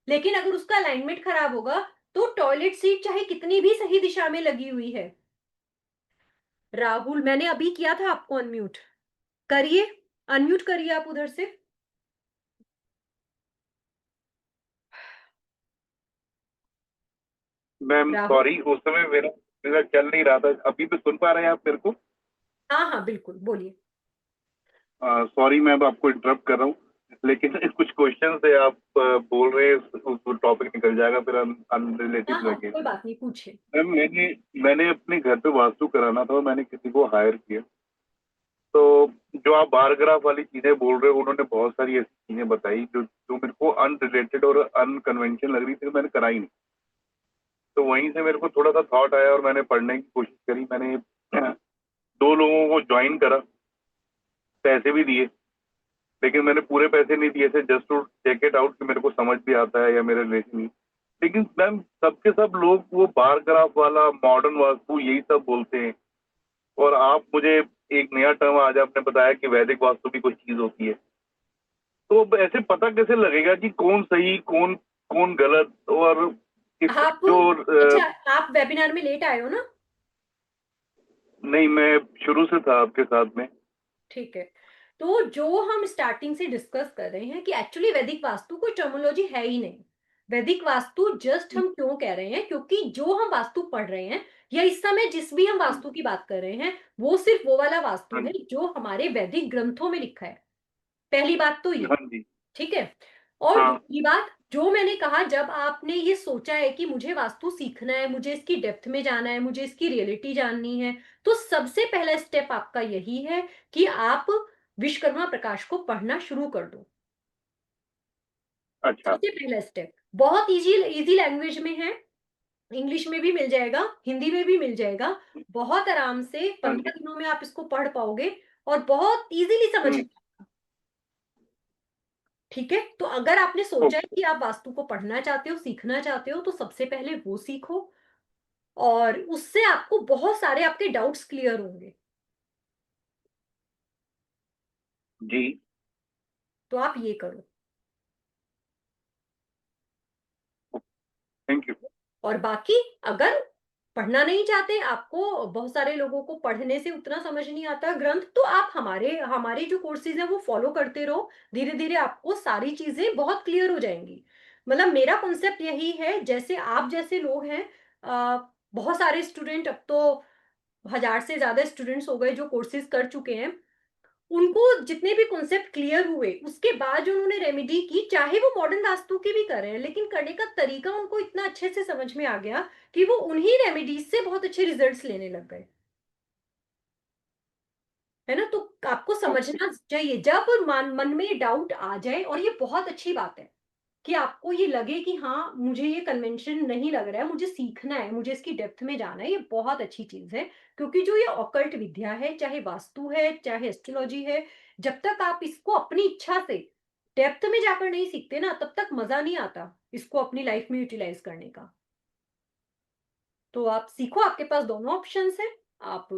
लेकिन अगर उसका अलाइनमेंट खराब होगा तो टॉयलेट सीट चाहे कितनी भी सही दिशा में लगी हुई है। राहुल, मैंने अभी किया था आपको अनम्यूट, करिए, अनम्यूट करिए आप उधर से। मैम राहुल। सॉरी, उस समय मेरा मेरा चल नहीं रहा था। अभी भी सुन पा रहे हैं आप मेरे को? हाँ हाँ बिल्कुल, बोलिए। सॉरी मैम, आपको इंटरप्ट कर रहा हूँ, लेकिन कुछ क्वेश्चन से आप बोल रहे हैं उस टॉपिक निकल जाएगा, फिर हाँ अनरिलेटेड हाँ, लगे। कोई बात नहीं, पूछे। मैम मैंने अपने घर पे वास्तु कराना था और मैंने किसी को हायर किया। तो जो आप बार ग्राफ वाली चीजें बोल रहे हो, उन्होंने बहुत सारी ऐसी चीजें बताई जो जो मेरे को अनरिलेटेड और अनकन्वेंशनल लग रही थी, तो मैंने कराई नहीं। तो वहीं से मेरे को थोड़ा सा थॉट आया और मैंने पढ़ने की कोशिश करी। मैंने दो लोगों को ज्वाइन करा, पैसे भी दिए, लेकिन मैंने पूरे पैसे नहीं दिए थे, just to check it out कि मेरे को समझ भी आता है या मेरे रिलेशन में। लेकिन मैम सबके सब लोग वो बार ग्राफ वाला मॉडर्न वास्तु यही सब बोलते हैं, और आप मुझे एक नया टर्म आज आपने बताया कि वैदिक वास्तु भी कोई चीज होती है। तो अब ऐसे पता कैसे लगेगा कि कौन सही, कौन कौन गलत? और इस आप, जो अच्छा, आप वेबिनार में लेट आए हो ना? नहीं, मैं शुरू से था आपके साथ में। ठीक है। तो जो हम स्टार्टिंग से डिस्कस कर रहे हैं कि एक्चुअली वैदिक वास्तु कोई टर्मिनोलॉजी है ही नहीं। वैदिक वास्तु जस्ट हम क्यों कह रहे हैं, क्योंकि जो हम वास्तु पढ़ रहे हैं, या इस समय जिस भी हम वास्तु की बात कर रहे हैं, वो सिर्फ वो वाला वास्तु हाँ है जी। जो हमारे वैदिक ग्रंथों में लिखा है। पहली बात तो ये, हाँ जी। ठीक है। और हाँ। दूसरी बात, जो मैंने कहा, जब आपने ये सोचा है कि मुझे वास्तु सीखना है, मुझे इसकी डेप्थ में जाना है, मुझे इसकी रियलिटी जाननी है, तो सबसे पहला स्टेप आपका यही है कि आप विश्वकर्मा प्रकाश को पढ़ना शुरू कर दो। अच्छा। सबसे पहला स्टेप बहुत इजी लैंग्वेज में है, इंग्लिश में भी मिल जाएगा, हिंदी में भी मिल जाएगा। बहुत आराम से हाँ 15 जी। दिनों में आप इसको पढ़ पाओगे और बहुत इजीली समझ हम्म। में। ठीक है? तो अगर आपने सोचा है ओके। कि आप वास्तु को पढ़ना चाहते हो, सीखना चाहते हो, तो सबसे पहले वो सीखो और उससे आपको बहुत सारे आपके डाउट्स क्लियर होंगे। जी। तो आप ये करो। Thank you. और बाकी अगर पढ़ना नहीं चाहते, आपको बहुत सारे लोगों को पढ़ने से उतना समझ नहीं आता ग्रंथ, तो आप हमारे हमारे जो कोर्सेज है वो फॉलो करते रहो। धीरे धीरे आपको सारी चीजें बहुत क्लियर हो जाएंगी। मतलब मेरा कॉन्सेप्ट यही है, जैसे आप जैसे लोग हैं, बहुत सारे स्टूडेंट, अब तो 1000 से ज्यादा स्टूडेंट्स हो गए जो कोर्सेज कर चुके हैं। उनको जितने भी कॉन्सेप्ट क्लियर हुए, उसके बाद जो उन्होंने रेमेडी की, चाहे वो मॉडर्न वास्तु की भी कर रहे हैं, लेकिन करने का तरीका उनको इतना अच्छे से समझ में आ गया कि वो उन्हीं रेमेडीज से बहुत अच्छे रिजल्ट्स लेने लग गए। है ना? तो आपको ओके। समझना चाहिए, जब मन में डाउट आ जाए, और ये बहुत अच्छी बात है कि आपको ये लगे कि हाँ, मुझे ये कन्वेंशन नहीं लग रहा है, मुझे सीखना है, मुझे इसकी डेप्थ में जाना है, ये बहुत अच्छी चीज है। क्योंकि जो ये ऑकल्ट विद्या है, चाहे वास्तु है, चाहे एस्ट्रोलॉजी है, जब तक आप इसको अपनी इच्छा से डेप्थ में जाकर नहीं सीखते ना, तब तक मजा नहीं आता इसको अपनी लाइफ में यूटिलाइज करने का। तो आप सीखो, आपके पास दोनों ऑप्शंस हैं। आप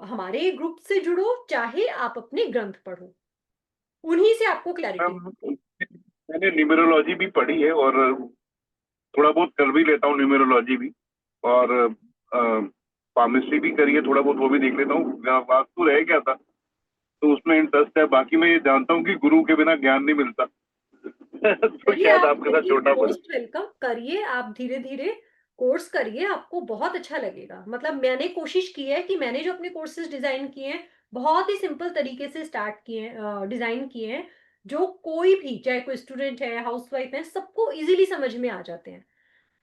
हमारे ग्रुप से जुड़ो, चाहे आप अपने ग्रंथ पढ़ो, उन्हीं से आपको क्लैरिटी। मैम, मैंने न्यूमेरोलॉजी भी पढ़ी है और थोड़ा बहुत कर भी लेता हूँ न्यूमेरोलॉजी भी। और फार्मेसी भी करी है, थोड़ा बहुत वो भी देख लेता हूँ। वास्तु रह गया था तो उसमें इंटरेस्ट है। बाकी मैं ये जानता हूँ कि गुरु के बिना ज्ञान नहीं मिलता। तो करिए, शायद आप आपके साथ करिए, छोटा पड़े। Most welcome. करिए, आप धीरे धीरे कोर्स करिए, आपको बहुत अच्छा लगेगा। मतलब मैंने कोशिश की है कि मैंने जो अपने कोर्सेज डिजाइन किए हैं, बहुत ही सिंपल तरीके से स्टार्ट किए हैं, डिजाइन किए हैं, जो कोई भी, चाहे कोई स्टूडेंट है, हाउसवाइफ है, सबको इजीली समझ में आ जाते हैं।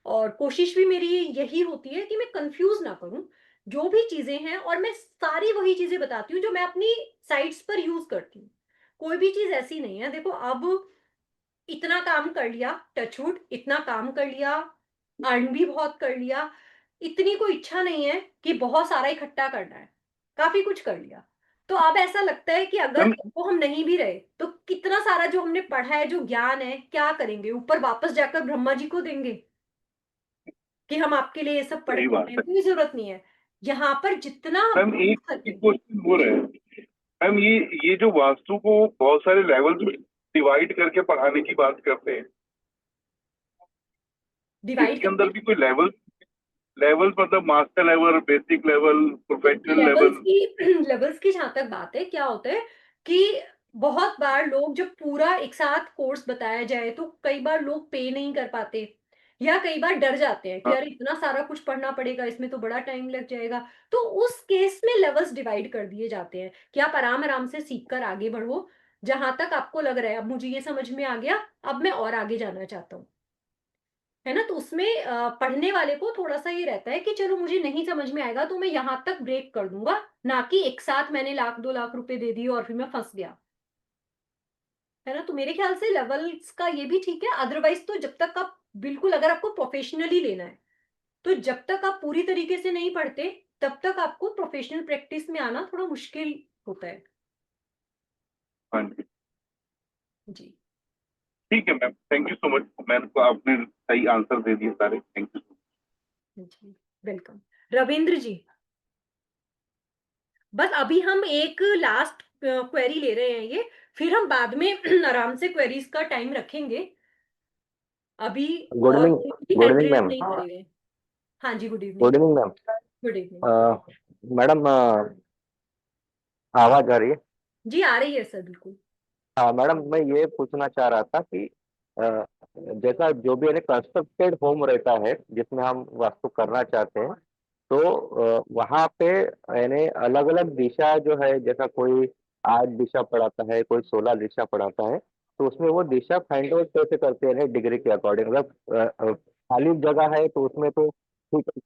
और कोशिश भी मेरी यही होती है कि मैं कंफ्यूज ना करूं, जो भी चीजें हैं, और मैं सारी वही चीजें बताती हूँ जो मैं अपनी साइट्स पर यूज करती हूँ। कोई भी चीज ऐसी नहीं है। देखो, अब इतना काम कर लिया, टचवुड इतना काम कर लिया, अर्न भी बहुत कर लिया, इतनी कोई इच्छा नहीं है कि बहुत सारा इकट्ठा करना है। काफी कुछ कर लिया। तो अब ऐसा लगता है कि अगर मैम, वो हम नहीं भी रहे, तो कितना सारा जो हमने पढ़ा है, जो ज्ञान है, क्या करेंगे? ऊपर वापस जाकर ब्रह्मा जी को देंगे कि हम आपके लिए ये सब पढ़ सही के बात आए? है। कोई जरूरत नहीं है। यहाँ पर जितना मैम, हम एक कर सके। एक क्वेश्चन हो रहा है। मैम, ये जो वास्तु को बहुत सारे लेवल में डिवाइड करके पढ़ाने की बात करते हैं, डिवाइड इसके अंदर करके भी कोई लेवल लेवल मतलब master level, basic level, professional levels level? की लेवल्स की जहां तक बात है, क्या होता है कि बहुत बार लोग, जब पूरा एक साथ कोर्स बताया जाए, तो कई बार लोग पे नहीं कर पाते, या कई बार डर जाते हैं कि हाँ। यार इतना सारा कुछ पढ़ना पड़ेगा, इसमें तो बड़ा टाइम लग जाएगा। तो उस केस में लेवल्स डिवाइड कर दिए जाते हैं कि आप आराम आराम से सीख कर आगे बढ़ो। जहां तक आपको लग रहा है अब मुझे ये समझ में आ गया, अब मैं और आगे जाना चाहता हूँ, है ना? तो उसमें पढ़ने वाले को थोड़ा-सा ये रहता है कि चलो मुझे नहीं समझ में आएगा, तो मैं यहाँ तक ब्रेक कर दूँगा, ना कि एक साथ मैंने लाख 2 लाख रुपए दे दिए और फिर मैं फँस गया। है ना? तो मेरे ख्याल से लेवल्स का ये भी ठीक है, अदरवाइज़ तो जब तक आप बिल्कुल, अगर आपको प्रोफेशनली लेना है, तो जब तक आप पूरी तरीके से नहीं पढ़ते, तब तक आपको प्रोफेशनल प्रैक्टिस में आना थोड़ा मुश्किल होता है। हाँ जी। जी। ठीक है ma'am, thank you so much. Ma'am को आपने सही आंसर दे दिए सारे। Thank you. जी, वेलकम। रविंद्र जी, बस अभी हम एक लास्ट क्वेरी ले रहे हैं ये, फिर हम बाद में आराम से क्वेरीज का टाइम रखेंगे। अभी गुड और इवनिंग। कोई भी good hand evening raise ma'am. नहीं करेंगे। हाँ जी, good good evening. Evening ma'am. Good evening. Madam, आवाज आ रही है? जी, आ रही है सर, बिल्कुल। हाँ मैडम, मैं ये पूछना चाह रहा था कि अ, जैसा जो भी है कंस्ट्रक्टेड होम रहता है जिसमें हम वास्तु करना चाहते हैं, तो वहाँ पे यानी अलग अलग दिशा जो है, जैसा कोई 8 दिशा पढ़ाता है, कोई 16 दिशा पढ़ाता है, तो उसमें वो दिशा फाइंड आउट कैसे करते हैं डिग्री के अकॉर्डिंग? मतलब खाली जगह है तो उसमें तो ठीक है,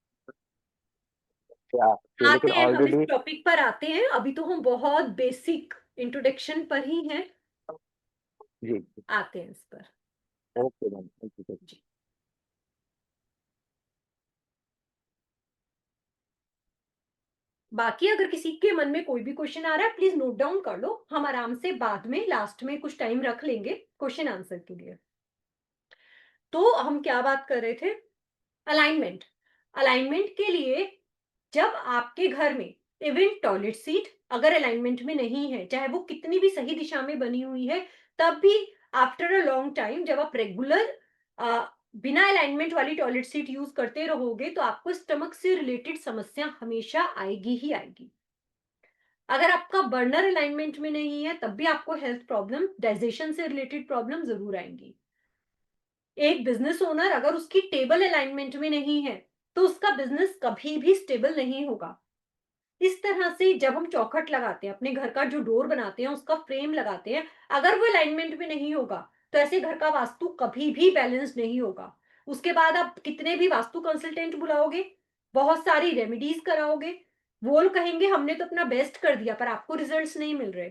आते लेकिन हैं, हम इस ऑलरेडी। टॉपिक पर आते हैं। अभी तो हम बहुत बेसिक इंट्रोडक्शन पर ही हैं, जी। आते हैं इस पर। Okay ma'am, thank you. जी। बाकी अगर किसी के मन में कोई भी क्वेश्चन आ रहा है, प्लीज नोट डाउन कर लो, हम आराम से बाद में लास्ट में कुछ टाइम रख लेंगे क्वेश्चन आंसर के लिए। तो हम क्या बात कर रहे थे? अलाइनमेंट। अलाइनमेंट के लिए जब आपके घर में इवन टॉयलेट सीट अगर अलाइनमेंट में नहीं है, चाहे वो कितनी भी सही दिशा में बनी हुई है, तब भी आफ्टर अ लॉन्ग टाइम जब आप रेगुलर बिना अलाइनमेंट वाली टॉयलेट सीट यूज करते रहोगे, तो आपको स्टमक से रिलेटेड समस्या हमेशा आएगी ही आएगी। अगर आपका बर्नर अलाइनमेंट में नहीं है, तब भी आपको हेल्थ प्रॉब्लम, डाइजेशन से रिलेटेड प्रॉब्लम जरूर आएंगी। एक बिजनेस ओनर अगर उसकी टेबल अलाइनमेंट में नहीं है, तो उसका बिजनेस कभी भी स्टेबल नहीं होगा। इस तरह से जब हम चौखट लगाते हैं, अपने घर का जो डोर बनाते हैं, उसका फ्रेम लगाते हैं, अगर वो अलाइनमेंट में नहीं होगा, तो ऐसे घर का वास्तु कभी भी बैलेंस नहीं होगा। उसके बाद आप कितने भी वास्तु कंसल्टेंट बुलाओगे, बहुत सारी रेमेडीज कराओगे, वो लोग कहेंगे हमने तो अपना बेस्ट कर दिया, पर आपको रिजल्ट्स नहीं मिल रहे,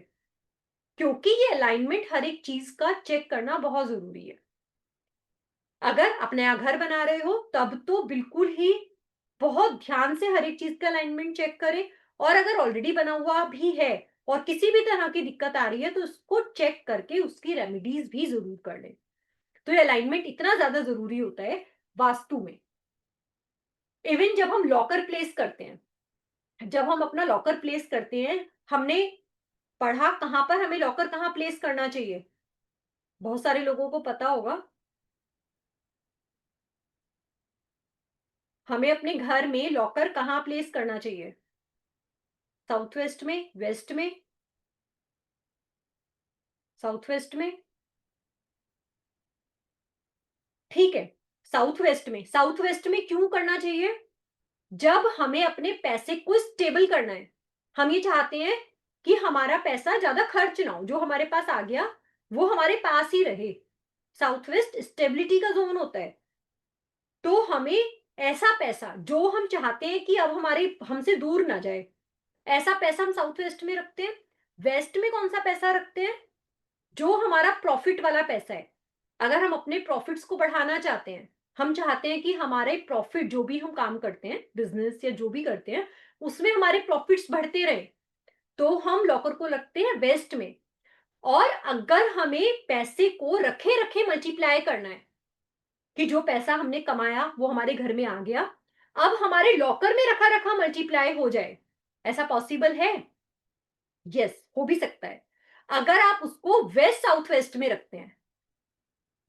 क्योंकि ये अलाइनमेंट हर एक चीज का चेक करना बहुत जरूरी है। अगर आप नया घर बना रहे हो, तब तो बिल्कुल ही बहुत ध्यान से हर एक चीज का अलाइनमेंट चेक करें। और अगर ऑलरेडी बना हुआ भी है और किसी भी तरह की दिक्कत आ रही है, तो उसको चेक करके उसकी रेमेडीज भी जरूर कर लें। तो ये अलाइनमेंट इतना ज्यादा जरूरी होता है वास्तु में। इवन जब हम लॉकर प्लेस करते हैं, जब हम अपना लॉकर प्लेस करते हैं, हमने पढ़ा कहां पर हमें लॉकर कहां प्लेस करना चाहिए? बहुत सारे लोगों को पता होगा। हमें अपने घर में लॉकर कहां प्लेस करना चाहिए? साउथ वेस्ट में, वेस्ट में? साउथ वेस्ट में, ठीक है। साउथ वेस्ट में, साउथ वेस्ट में क्यों करना चाहिए? जब हमें अपने पैसे को स्टेबल करना है, हम ये चाहते हैं कि हमारा पैसा ज्यादा खर्च ना हो, जो हमारे पास आ गया वो हमारे पास ही रहे। साउथ वेस्ट स्टेबिलिटी का जोन होता है। तो हमें ऐसा पैसा जो हम चाहते हैं कि अब हमारे हमसे दूर ना जाए, ऐसा पैसा हम साउथ वेस्ट में रखते हैं। वेस्ट में कौन सा पैसा रखते हैं? जो हमारा प्रॉफिट वाला पैसा है। अगर हम अपने प्रॉफिट्स को बढ़ाना चाहते हैं, हम चाहते हैं कि हमारे प्रॉफिट, जो भी हम काम करते हैं, बिजनेस या जो भी करते हैं, उसमें हमारे प्रॉफिट्स बढ़ते रहे, तो हम लॉकर को रखते हैं वेस्ट में। और अगर हमें पैसे को रखे रखे मल्टीप्लाई करना है, कि जो पैसा हमने कमाया वो हमारे घर में आ गया, अब हमारे लॉकर में रखा रखा मल्टीप्लाई हो जाए, ऐसा पॉसिबल है? यस, हो भी सकता है। अगर आप उसको वेस्ट साउथ वेस्ट में रखते हैं,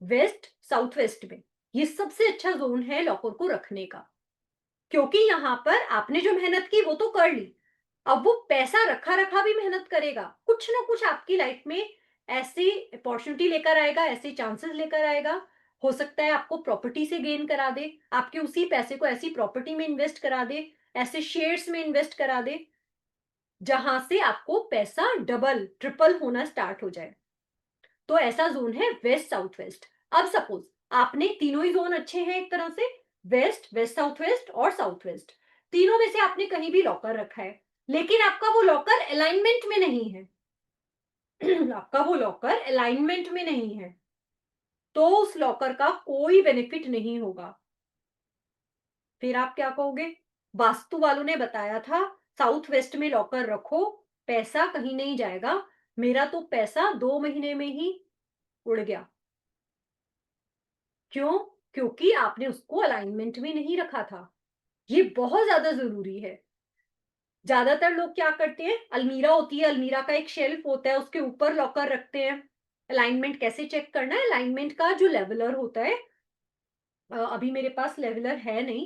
वेस्ट साउथ वेस्ट में, ये सबसे अच्छा जोन है लॉकर को रखने का, क्योंकि यहां पर आपने जो मेहनत की वो तो कर ली, अब वो पैसा रखा रखा भी मेहनत करेगा, कुछ ना कुछ आपकी लाइफ में ऐसी अपॉर्चुनिटी लेकर आएगा, ऐसे चांसेस लेकर आएगा। हो सकता है आपको प्रॉपर्टी से गेन करा दे, आपके उसी पैसे को ऐसी प्रॉपर्टी में इन्वेस्ट करा दे, ऐसे शेयर्स में इन्वेस्ट करा दे, जहां से आपको पैसा डबल ट्रिपल होना स्टार्ट हो जाए। तो ऐसा जोन है वेस्ट साउथ वेस्ट। अब सपोज आपने तीनों ही जोन अच्छे हैं एक तरह से, वेस्ट, वेस्ट साउथ वेस्ट और साउथ वेस्ट, तीनों में से आपने कहीं भी लॉकर रखा है, लेकिन आपका वो लॉकर अलाइनमेंट में नहीं है आपका वो लॉकर अलाइनमेंट में नहीं है, तो उस लॉकर का कोई बेनिफिट नहीं होगा। फिर आप क्या कहोगे? वास्तु वालों ने बताया था साउथ वेस्ट में लॉकर रखो, पैसा कहीं नहीं जाएगा। मेरा तो पैसा 2 महीने में ही उड़ गया। क्यों? क्योंकि आपने उसको अलाइनमेंट में नहीं रखा था। ये बहुत ज्यादा जरूरी है। ज्यादातर लोग क्या करते हैं, अलमीरा होती है, अलमीरा का एक शेल्फ होता है, उसके ऊपर लॉकर रखते हैं। अलाइनमेंट कैसे चेक करना है? अलाइनमेंट का जो लेवलर होता है, अभी मेरे पास लेवलर है नहीं,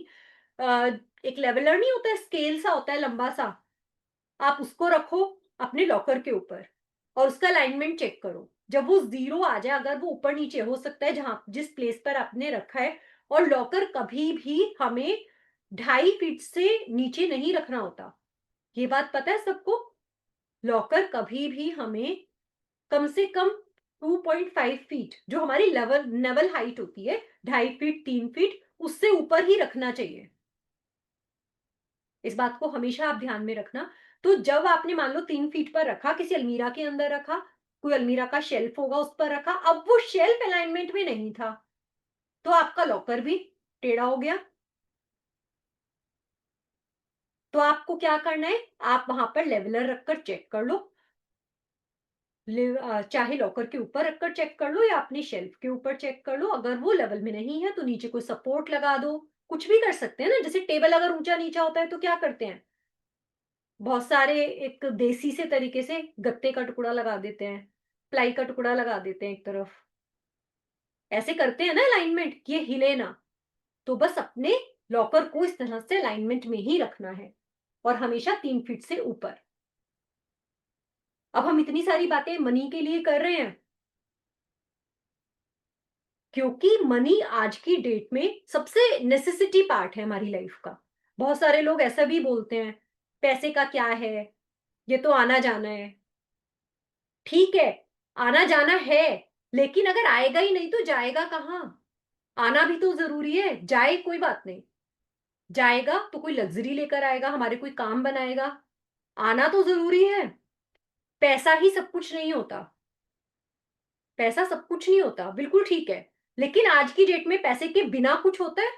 एक लेवलर नहीं होता है, स्केल सा होता है लंबा सा, आप उसको रखो अपने लॉकर के ऊपर और उसका अलाइनमेंट चेक करो। जब वो जीरो आ जाए, अगर वो ऊपर नीचे हो सकता है जहां जिस प्लेस पर आपने रखा है, और लॉकर कभी भी हमें 2.5 फीट से नीचे नहीं रखना होता, ये बात पता है सबको। लॉकर कभी भी हमें कम से कम 2.5 फीट जो हमारी नेवल हाइट होती है, 2.5 फीट 3 फीट उससे ऊपर ही रखना चाहिए। इस बात को हमेशा आप ध्यान में रखना। तो जब आपने मान लो 3 फीट पर रखा, किसी अलमीरा के अंदर रखा, कोई अलमीरा का शेल्फ होगा उस पर रखा, अब वो शेल्फ अलाइनमेंट में नहीं था, तो आपका लॉकर भी टेढ़ा हो गया। तो आपको क्या करना है, आप वहां पर लेवलर रखकर चेक कर लो, चाहे लॉकर के ऊपर रखकर चेक कर लो या अपनी शेल्फ के ऊपर चेक कर लो। अगर वो लेवल में नहीं है तो नीचे कोई सपोर्ट लगा दो, कुछ भी कर सकते हैं ना। जैसे टेबल अगर ऊंचा नीचा होता है तो क्या करते हैं, बहुत सारे एक देसी से तरीके से गत्ते का टुकड़ा लगा देते हैं, प्लाई का टुकड़ा लगा देते हैं एक तरफ, ऐसे करते हैं ना अलाइनमेंट कि ये हिले ना। तो बस अपने लॉकर को इस तरह से अलाइनमेंट में ही रखना है और हमेशा 3 फीट से ऊपर। अब हम इतनी सारी बातें मनी के लिए कर रहे हैं क्योंकि मनी आज की डेट में सबसे नेसेसिटी पार्ट है हमारी लाइफ का। बहुत सारे लोग ऐसा भी बोलते हैं, पैसे का क्या है, ये तो आना जाना है। ठीक है, आना जाना है, लेकिन अगर आएगा ही नहीं तो जाएगा कहाँ? आना भी तो जरूरी है। जाए कोई बात नहीं, जाएगा तो कोई लग्जरी लेकर आएगा, हमारे कोई काम बनाएगा। आना तो जरूरी है। पैसा ही सब कुछ नहीं होता, पैसा सब कुछ नहीं होता, बिल्कुल ठीक है। लेकिन आज की डेट में पैसे के बिना कुछ होता है?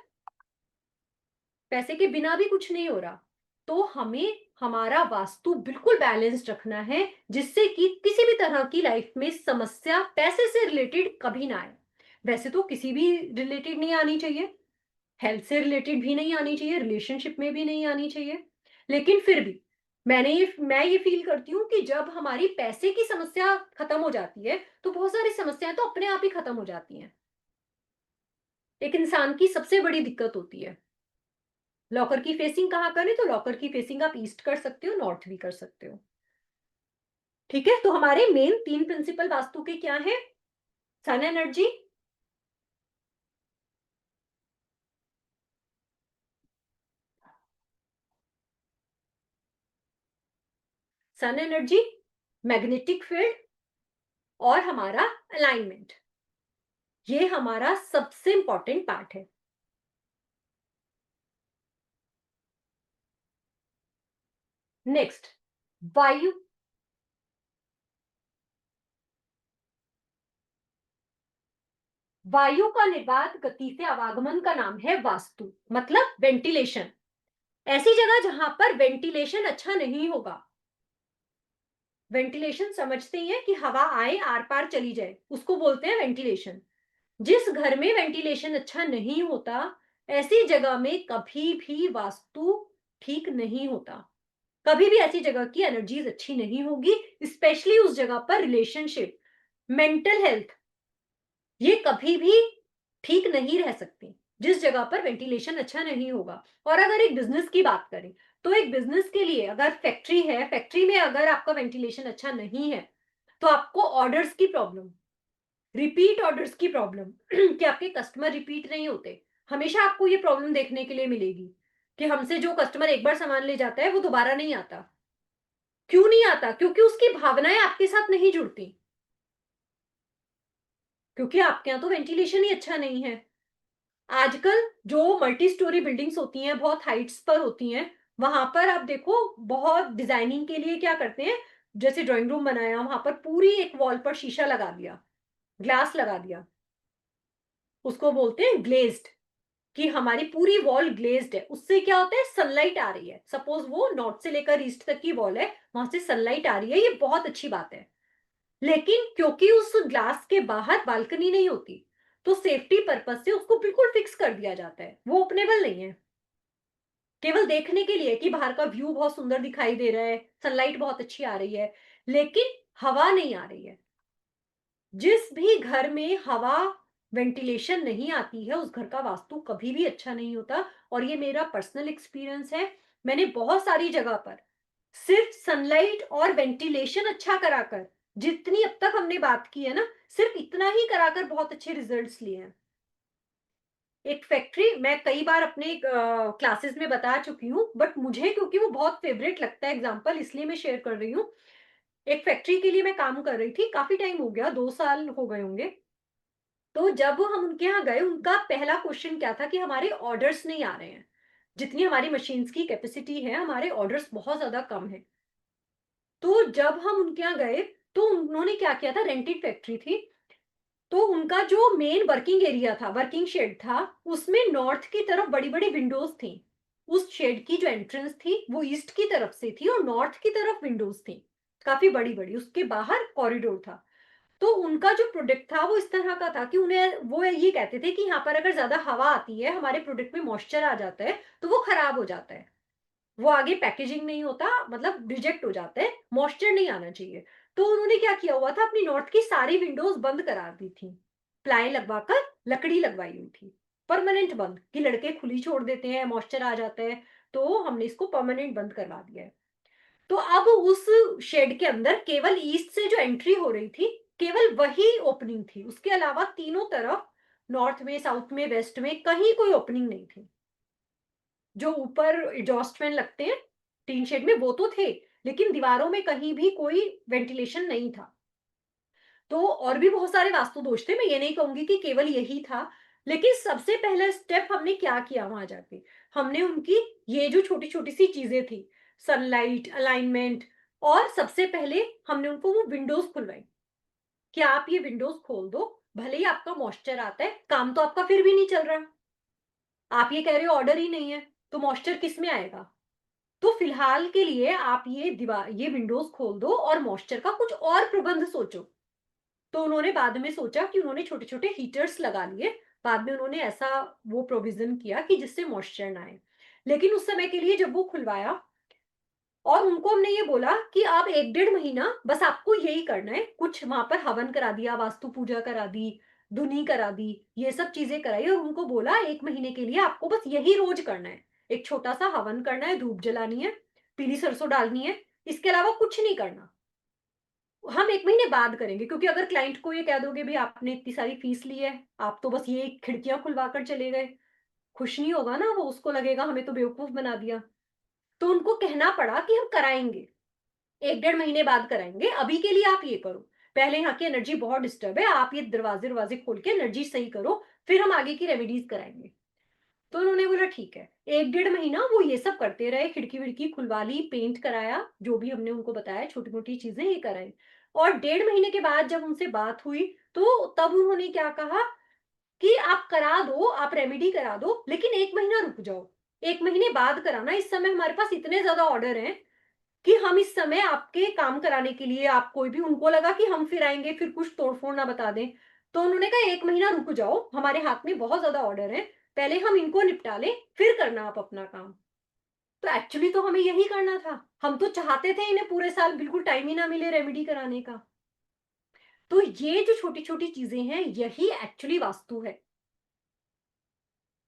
पैसे के बिना भी कुछ नहीं हो रहा। तो हमें हमारा वास्तु बिल्कुल बैलेंस्ड रखना है, जिससे कि किसी भी तरह की लाइफ में समस्या पैसे से रिलेटेड कभी ना आए। वैसे तो किसी भी रिलेटेड नहीं आनी चाहिए, हेल्थ से रिलेटेड भी नहीं आनी चाहिए, रिलेशनशिप में भी नहीं आनी चाहिए। लेकिन फिर भी मैं ये फील करती हूँ कि जब हमारी पैसे की समस्या खत्म हो जाती है तो बहुत सारी समस्याएं तो अपने आप ही खत्म हो जाती हैं। एक इंसान की सबसे बड़ी दिक्कत होती है। लॉकर की फेसिंग कहाँ करें, तो लॉकर की फेसिंग आप ईस्ट कर सकते हो, नॉर्थ भी कर सकते हो। ठीक है, तो हमारे मेन 3 प्रिंसिपल वास्तु के क्या है? Sun energy, sun energy, magnetic field और हमारा अलाइनमेंट। ये हमारा सबसे इंपॉर्टेंट पार्ट है। नेक्स्ट, वायु। वायु का निर्बाध गति से आवागमन का नाम है वास्तु, मतलब वेंटिलेशन। ऐसी जगह जहां पर वेंटिलेशन अच्छा नहीं होगा, वेंटिलेशन समझते ही हैं कि हवा आए आर पार चली जाए, उसको बोलते हैं वेंटिलेशन। जिस घर में वेंटिलेशन अच्छा नहीं होता, ऐसी जगह में कभी भी वास्तु ठीक नहीं होता। कभी भी ऐसी जगह की एनर्जीज अच्छी नहीं होगी, स्पेशली उस जगह पर रिलेशनशिप, मेंटल हेल्थ, ये कभी भी ठीक नहीं रह सकती जिस जगह पर वेंटिलेशन अच्छा नहीं होगा। और अगर एक बिजनेस की बात करें, तो एक बिजनेस के लिए अगर फैक्ट्री है, फैक्ट्री में अगर आपका वेंटिलेशन अच्छा नहीं है, तो आपको ऑर्डर्स की प्रॉब्लम, रिपीट ऑर्डर्स की प्रॉब्लम कि आपके कस्टमर रिपीट नहीं होते। हमेशा आपको ये प्रॉब्लम देखने के लिए मिलेगी कि हमसे जो कस्टमर एक बार सामान ले जाता है वो दोबारा नहीं आता। क्यों नहीं आता? क्योंकि उसकी भावनाएं आपके साथ नहीं जुड़ती, क्योंकि आपके यहाँ तो वेंटिलेशन ही अच्छा नहीं है। आजकल जो मल्टी स्टोरी बिल्डिंग्स होती हैं, बहुत हाइट्स पर होती हैं, वहां पर आप देखो बहुत डिजाइनिंग के लिए क्या करते हैं, जैसे ड्राइंग रूम बनाया, वहां पर पूरी एक वॉल पर शीशा लगा दिया, ग्लास लगा दिया, उसको बोलते हैं ग्लेज्ड, कि हमारी पूरी वॉल ग्लेज्ड है। उससे क्या होता है, सनलाइट आ रही है। सपोज वो नॉर्थ से लेकर ईस्ट तक की वॉल है, वहां से सनलाइट आ रही है, ये बहुत अच्छी बात है। लेकिन क्योंकि उस ग्लास के बाहर बालकनी नहीं होती, तो सेफ्टी पर्पज से उसको बिल्कुल फिक्स कर दिया जाता है। वो ओपनेबल नहीं है, केवल देखने के लिए कि बाहर का व्यू बहुत सुंदर दिखाई दे रहा है, सनलाइट बहुत अच्छी आ रही है, लेकिन हवा नहीं आ रही है। जिस भी घर में हवा, वेंटिलेशन नहीं आती है, उस घर का वास्तु कभी भी अच्छा नहीं होता। और ये मेरा पर्सनल एक्सपीरियंस है। मैंने बहुत सारी जगह पर सिर्फ सनलाइट और वेंटिलेशन अच्छा कराकर, जितनी अब तक हमने बात की है ना, सिर्फ इतना ही कराकर बहुत अच्छे रिजल्ट्स लिए हैं। एक फैक्ट्री मैं कई बार अपने क्लासेस में बता चुकी हूँ, बट मुझे क्योंकि वो बहुत फेवरेट लगता है एग्जांपल, इसलिए मैं शेयर कर रही हूँ। एक फैक्ट्री के लिए मैं काम कर रही थी, काफ़ी टाइम हो गया, 2 साल हो गए होंगे। तो जब हम उनके यहाँ गए, उनका पहला क्वेश्चन क्या था कि हमारे ऑर्डर्स नहीं आ रहे हैं। जितनी हमारी मशीन्स की कैपेसिटी है, हमारे ऑर्डर्स बहुत ज़्यादा कम हैं। तो जब हम उनके यहाँ गए, तो उन्होंने क्या किया था, रेंटेड फैक्ट्री थी, तो उनका जो मेन वर्किंग एरिया था, वर्किंग शेड था, उसमें नॉर्थ की तरफ बड़ी-बड़ी विंडोज़ थी। उस शेड की जो एंट्रेंस थी, वो ईस्ट की तरफ से थी और नॉर्थ की तरफ विंडोज़ थी, काफ़ी बड़ी-बड़ी। उसके बाहर कॉरिडोर था। तो उनका जो प्रोडक्ट था वो इस तरह का था कि उन्हें वो ये कहते थे कि यहाँ पर अगर ज़्यादा हवा आती है, हमारे प्रोडक्ट में मॉइस्चर आ जाता है, तो वो खराब हो जाता है। वो आगे पैकेजिंग नहीं होता, मतलब रिजेक्ट हो जाता है, मॉइस्चर नहीं आना चाहिए। तो उन्होंने क्या किया हुआ था, अपनी नॉर्थ की सारी विंडोज़ बंद करा दी थी। प्लाई लगवाकर लकड़ी लगवाई हुई थी। परमानेंट बंद कि लड़के खुली छोड़ देते हैं, मॉइस्चर आ जाता है, तो हमने इसको परमानेंट बंद करवा दिया है। तो अब उस शेड के अंदर केवल ईस्ट से जो एंट्री हो रही थी, केवल वही ओपनिंग थी। उसके अलावा तीनों तरफ नॉर्थ में, साउथ में, वेस्ट में कहीं कोई ओपनिंग नहीं थी। जो ऊपर एग्जॉस्ट फैन लगते हैं टीन शेड में, वो तो थे, लेकिन दीवारों में कहीं भी कोई वेंटिलेशन नहीं था। तो और भी बहुत सारे वास्तु दोष थे, मैं ये नहीं कहूंगी कि केवल यही था, लेकिन सबसे पहला स्टेप हमने क्या किया वहां जाके, हमने उनकी ये जो छोटी छोटी सी चीजें थी, सनलाइट, अलाइनमेंट, और सबसे पहले हमने उनको वो विंडोज खुलवाई कि आप ये विंडोज खोल दो, भले ही आपका मॉइस्चर आता है, काम तो आपका फिर भी नहीं चल रहा। आप ये कह रहे हो ऑर्डर ही नहीं है, तो मॉइस्चर किस में आएगा? तो फिलहाल के लिए आप ये विंडोज खोल दो और मॉइस्चर का कुछ और प्रबंध सोचो। तो उन्होंने बाद में सोचा कि उन्होंने छोटे-छोटे हीटर्स लगा लिए। बाद में उन्होंने ऐसा वो प्रोविज़न किया कि जिससे मॉइस्चर ना आए। लेकिन उस समय के लिए जब वो खुलवाया और उनको हमने ये बोला कि आप 1 डेढ़ महीना बस आपको यही करना है। कुछ वहाँ पर हवन करा दिया, वास्तु पूजा करा दी, धुनी करा दी, ये सब चीज़ें कराई और उनको बोला 1 महीने के लिए आपको बस यही रोज़ करना है। एक छोटा-सा हवन करना है, धूप जलानी है, पीली सरसों डालनी है, इसके अलावा कुछ नहीं करना। हम 1 महीने बाद करेंगे, क्योंकि अगर क्लाइंट को ये कह दोगे भई आपने इतनी सारी फीस ली है, आप तो बस ये खिड़कियाँ खुलवा कर चले गए, खुश नहीं होगा ना वो, उसको लगेगा हमें तो बेवकूफ़ बना दिया। तो उनको कहना पड़ा कि हम कराएँगे, 1 डेढ़ महीने बाद कराएँगे, अभी के लिए आप ये करो। पहले यहाँ की एनर्जी बहुत डिस्टर्ब है, आप ये दरवाज़े-वरवाज़े खोल के एनर्जी सही करो, फिर हम आगे की रेमेडीज़ कराएँगे। तो उन्होंने बोला ठीक है। 1 डेढ़ महीना वो ये सब करते रहे, खिड़की-विड़की खुलवा ली, पेंट कराया, जो भी हमने उनको बताया छोटी-मोटी चीज़ें ये कराई। और डेढ़ महीने के बाद जब उनसे बात हुई, तो तब उन्होंने क्या कहा कि आप करा दो, आप रेमेडी करा दो, लेकिन 1 महीना रुक जाओ। 1 महीने बाद कराना, इस समय हमारे पास इतने ज़्यादा ऑर्डर हैं कि हम इस समय आपके काम कराने के लिए आप कोई भी, उनको लगा कि हम फिर आएँगे, फिर कुछ तोड़-फोड़ ना बता दें। तो उन्होंने कहा 1 महीना रुक जाओ, हमारे हाथ में बहुत ज़्यादा ऑर्डर हैं, पहले हम इनको निपटा लें, फिर करना आप अपना काम। तो एक्चुअली तो हमें यही करना था। हम तो चाहते थे इन्हें पूरे साल बिल्कुल टाइम ही ना मिले रेमेडी कराने का। तो ये जो छोटी-छोटी चीज़ें हैं, यही एक्चुअली वास्तु है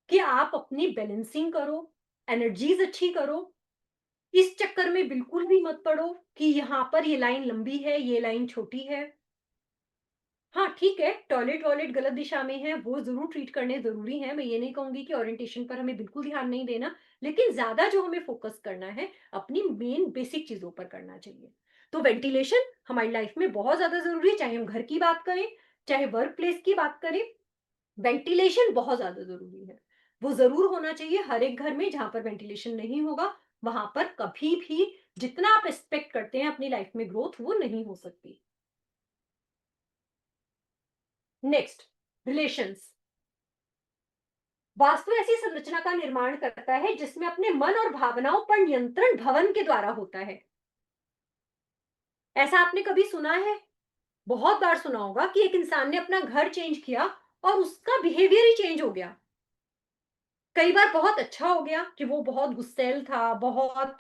कि आप अपनी बैलेंसिंग करो, एनर्जीज़ अच्छी करो, इस चक्कर में बिल्कुल भी मत पड़ो कि यहाँ पर ये लाइन लंबी है, ये लाइन छोटी है। हाँ, ठीक है, टॉयलेट-वॉयलेट गलत दिशा में है, वो ज़रूर ट्रीट करने ज़रूरी हैं। मैं ये नहीं कहूँगी कि ओरिएंटेशन पर हमें बिल्कुल ध्यान नहीं देना, लेकिन ज़्यादा जो हमें फ़ोकस करना है, अपनी मेन बेसिक चीज़ों पर करना चाहिए। तो वेंटिलेशन हमारी लाइफ़ में बहुत ज़्यादा ज़रूरी है, चाहे हम घर की बात करें, चाहे वर्क प्लेस की बात करें, वेंटिलेशन बहुत ज़्यादा ज़रूरी है। वो ज़रूर होना चाहिए हर एक घर में, जहाँ पर वेंटिलेशन नहीं होगा, वहाँ पर कभी भी जितना आप एक्सपेक्ट करते हैं अपनी लाइफ़ में ग्रोथ, वो नहीं हो सकती। Next, relations. वास्तु ऐसी संरचना का निर्माण करता है जिसमें अपने मन और भावनाओं पर नियंत्रण भवन के द्वारा होता है। ऐसा आपने कभी सुना है? बहुत बार सुना होगा कि एक इंसान ने अपना घर चेंज किया और उसका बिहेवियर ही चेंज हो गया। कई बार बहुत अच्छा हो गया कि वो बहुत गुस्सैल था, बहुत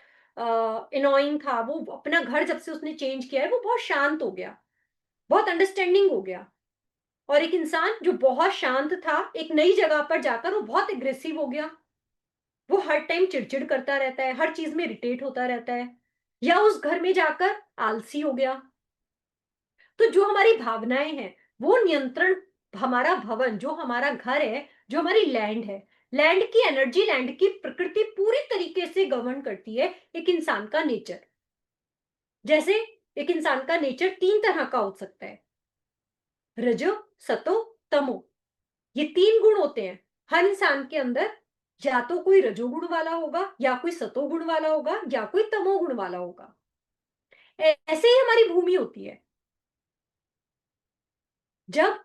एनोइंग था, वो अपना घर जब से उसने चेंज किया है वो बहुत शांत हो गया, बहुत अंडरस्टैंडिंग हो गया। और एक इंसान जो बहुत शांत था, एक नई जगह पर जाकर वो बहुत एग्रेसिव हो गया। वो हर टाइम चिड़चिड़ करता रहता है, हर चीज़ में इरिटेट होता रहता है, या उस घर में जाकर आलसी हो गया। तो जो हमारी भावनाएँ हैं, वो नियंत्रण, हमारा भवन, जो हमारा घर है, जो हमारी लैंड है, लैंड की एनर्जी, लैंड की प्रकृति पूरी तरीके से गवर्न करती है एक इंसान का नेचर। जैसे एक इंसान का नेचर 3 तरह का हो सकता है, रजो, सतो, तमो। ये 3 गुण होते हैं हर इंसान के अंदर। या तो कोई रजोगुण वाला होगा, या कोई सतोगुण वाला होगा, या कोई तमोगुण वाला होगा। ऐसे ही हमारी भूमि होती है। जब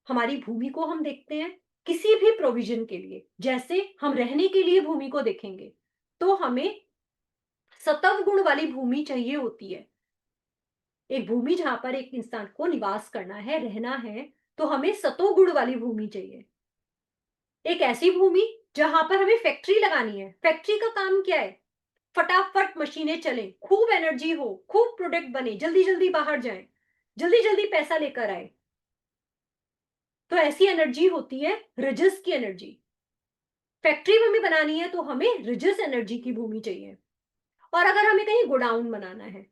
हमारी भूमि को हम देखते हैं किसी भी प्रोविजन के लिए, जैसे हम रहने के लिए भूमि को देखेंगे, तो हमें सतव गुण वाली भूमि चाहिए होती है। एक भूमि जहां पर एक इंसान को निवास करना है, रहना है, तो हमें सतोगुण वाली भूमि चाहिए। एक ऐसी भूमि जहां पर हमें फैक्ट्री लगानी है। फैक्ट्री का काम क्या है? फटाफट मशीनें चलें, खूब एनर्जी हो, खूब प्रोडक्ट बने, जल्दी जल्दी बाहर जाएं, जल्दी जल्दी पैसा लेकर आए। तो ऐसी एनर्जी होती है रजस की एनर्जी। फैक्ट्री में भी बनानी है तो हमें रजस एनर्जी की भूमि चाहिए। और अगर हमें कहीं गोडाउन बनाना है,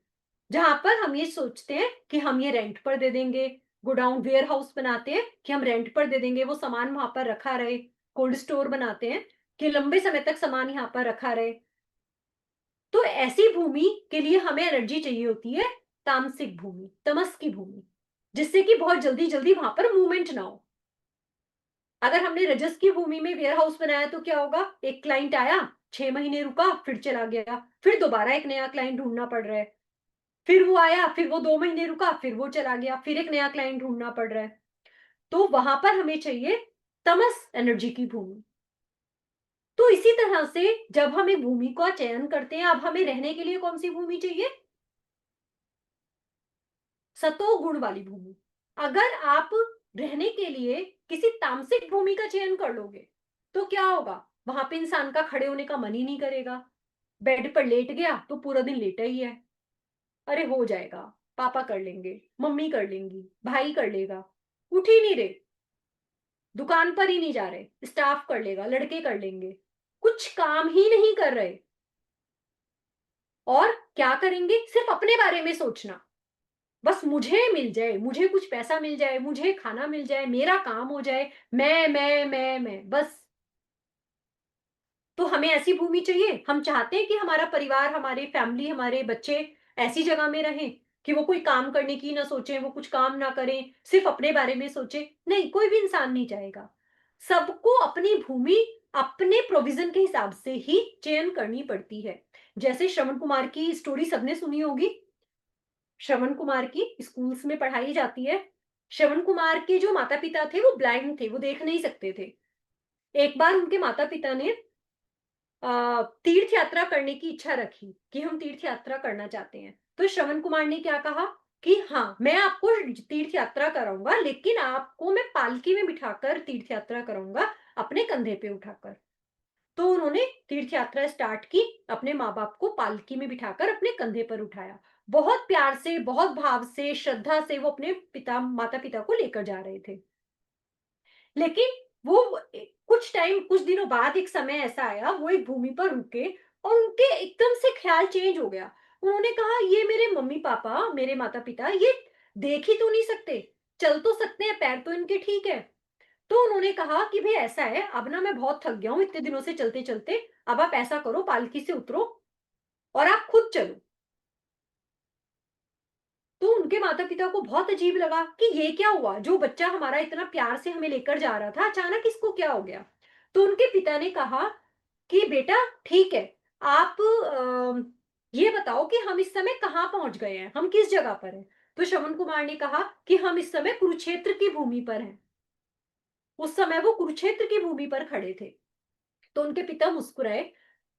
जहां पर हम ये सोचते हैं कि हम ये रेंट पर दे देंगे, गोडाउन वेयर हाउस बनाते हैं कि हम रेंट पर दे देंगे, वो सामान वहां पर रखा रहे। कोल्ड स्टोर बनाते हैं कि लंबे समय तक सामान यहाँ पर रखा रहे। तो ऐसी भूमि के लिए हमें एनर्जी चाहिए होती है तामसिक भूमि, तमस की भूमि, जिससे कि बहुत जल्दी जल्दी वहां पर मूवमेंट ना हो। अगर हमने रजस की भूमि में वेयर हाउस बनाया तो क्या होगा? एक क्लाइंट आया, 6 महीने रुका, फिर चला गया, फिर दोबारा एक नया क्लाइंट ढूंढना पड़ रहा है। फिर वो आया, फिर वो 2 महीने रुका, फिर वो चला गया, फिर एक नया क्लाइंट ढूंढना पड़ रहा है। तो वहां पर हमें चाहिए तमस एनर्जी की भूमि। तो इसी तरह से जब हम एक भूमि का चयन करते हैं, अब हमें रहने के लिए कौन सी भूमि चाहिए? सतो गुण वाली भूमि। अगर आप रहने के लिए किसी तामसिक भूमि का चयन कर लोगे, तो क्या होगा? वहां पे इंसान का खड़े होने का मन ही नहीं करेगा। बेड पर लेट गया तो पूरा दिन लेटा ही है। अरे हो जाएगा, पापा कर लेंगे, मम्मी कर लेंगी, भाई कर लेगा। उठ ही नहीं रहे, दुकान पर ही नहीं जा रहे, स्टाफ कर लेगा, लड़के कर लेंगे। कुछ काम ही नहीं कर रहे। और क्या करेंगे? सिर्फ अपने बारे में सोचना। बस मुझे मिल जाए, मुझे कुछ पैसा मिल जाए, मुझे खाना मिल जाए, मेरा काम हो जाए, मैं बस। तो हमें ऐसी भूमि चाहिए। हम चाहते हैं कि हमारा परिवार, हमारे फैमिली, हमारे बच्चे ऐसी जगह में रहें कि वो कोई काम करने की ना सोचें, वो कुछ काम ना करें, सिर्फ अपने बारे में सोचे। नहीं, कोई भी इंसान नहीं चाहेगा। सबको अपनी भूमि अपने प्रोविजन के हिसाब से ही चयन करनी पड़ती है। जैसे श्रवण कुमार की स्टोरी सबने सुनी होगी। श्रवण कुमार की स्कूल्स में पढ़ाई जाती है। श्रवण कुमार के जो माता पिता थे वो ब्लाइंड थे, वो देख नहीं सकते थे। एक बार उनके माता पिता ने तीर्थ यात्रा करने की इच्छा रखी कि हम तीर्थ यात्रा करना चाहते हैं। तो श्रवण कुमार ने क्या कहा कि हाँ, मैं आपको तीर्थ यात्रा कराऊंगा, लेकिन आपको मैं पालकी में बिठाकर तीर्थ यात्रा कराऊंगा, अपने कंधे पे उठाकर। तो उन्होंने तीर्थ यात्रा स्टार्ट की, अपने माँ बाप को पालकी में बिठाकर अपने कंधे पर उठाया। बहुत प्यार से, बहुत भाव से, श्रद्धा से वो अपने पिता, माता पिता को लेकर जा रहे थे। लेकिन वो कुछ टाइम, कुछ दिनों बाद एक समय ऐसा आया, वो एक भूमि पर रुके और उनके एकदम से ख्याल चेंज हो गया। उन्होंने कहा, ये मेरे मम्मी पापा, मेरे माता पिता, ये देख ही तो नहीं सकते, चल तो सकते हैं, पैर तो इनके ठीक है। तो उन्होंने कहा कि भाई ऐसा है, अब ना मैं बहुत थक गया हूं इतने दिनों से चलते चलते, अब आप ऐसा करो, पालकी से उतरो और आप खुद चलो। तो उनके माता-पिता को बहुत अजीब लगा कि ये क्या हुआ? जो बच्चा हमारा इतना प्यार से हमें लेकर जा रहा था, अचानक इसको क्या हो गया? तो उनके पिता ने कहा कि बेटा ठीक है, आप ये बताओ कि हम इस समय कहाँ पहुँच गए हैं? हम किस जगह पर हैं? तो श्रवण कुमार ने कहा कि हम इस समय कुरुक्षेत्र की भूमि पर हैं। उस समय वो कुरुक्षेत्र की भूमि पर खड़े थे। तो उनके पिता मुस्कुराए।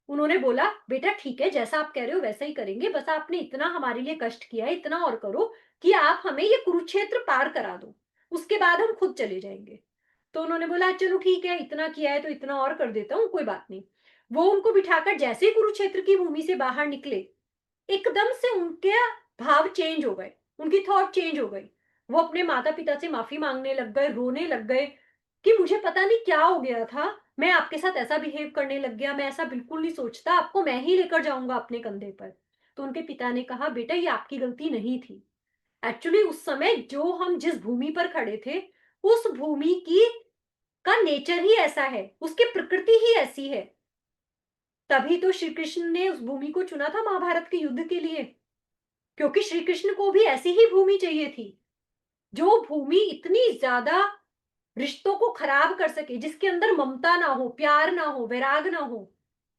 उन्होंने बोला, बेटा ठीक है, जैसा आप कह रहे हो वैसा ही करेंगे, बस आपने इतना हमारे लिए कष्ट किया है, इतना और करो कि आप हमें ये कुरुक्षेत्र पार करा दो, उसके बाद हम खुद चले जाएंगे। तो उन्होंने बोला, चलो ठीक है, इतना किया है तो इतना और कर देता हूँ, कोई बात नहीं। वो उनको बिठाकर जैसे ही कुरुक्षेत्र की भूमि से बाहर निकले, एकदम से उनके भाव चेंज हो गए, उनकी थॉट चेंज हो गई। वो अपने माता पिता से माफी मांगने लग गए, रोने लग गए कि मुझे पता नहीं क्या हो गया था, मैं आपके साथ ऐसा बिहेव करने लग गया, मैं ऐसा बिल्कुल नहीं सोचता, आपको मैं ही लेकर जाऊंगा अपने कंधे पर। तो उनके पिता ने कहा, बेटा ये आपकी गलती नहीं थी। एक्चुअली उस समय जो हम जिस भूमि पर खड़े थे, उस भूमि की का नेचर ही ऐसा है, उसकी प्रकृति ही ऐसी है। तभी तो श्री कृष्ण ने उस भूमि को चुना था महाभारत के युद्ध के लिए। क्योंकि श्री कृष्ण को भी ऐसी ही भूमि चाहिए थी, जो भूमि इतनी ज्यादा रिश्तों को खराब कर सके, जिसके अंदर ममता ना हो, प्यार ना हो, वैराग ना हो।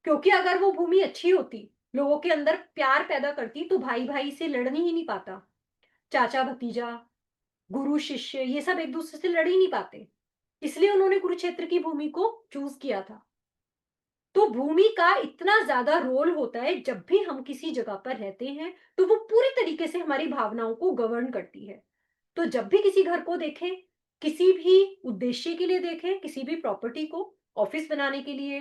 क्योंकि अगर वो भूमि अच्छी होती, लोगों के अंदर प्यार पैदा करती, तो भाई भाई से लड़ने ही नहीं पाता। चाचा भतीजा, गुरु शिष्य, ये सब एक दूसरे से लड़ ही नहीं पाते। इसलिए उन्होंने कुरुक्षेत्र की भूमि को चूज किया था। तो भूमि का इतना ज्यादा रोल होता है, जब भी हम किसी जगह पर रहते हैं तो वो पूरी तरीके से हमारी भावनाओं को गवर्न करती है। तो जब भी किसी घर को देखें, किसी भी उद्देश्य के लिए देखें, किसी भी प्रॉपर्टी को, ऑफिस बनाने के लिए,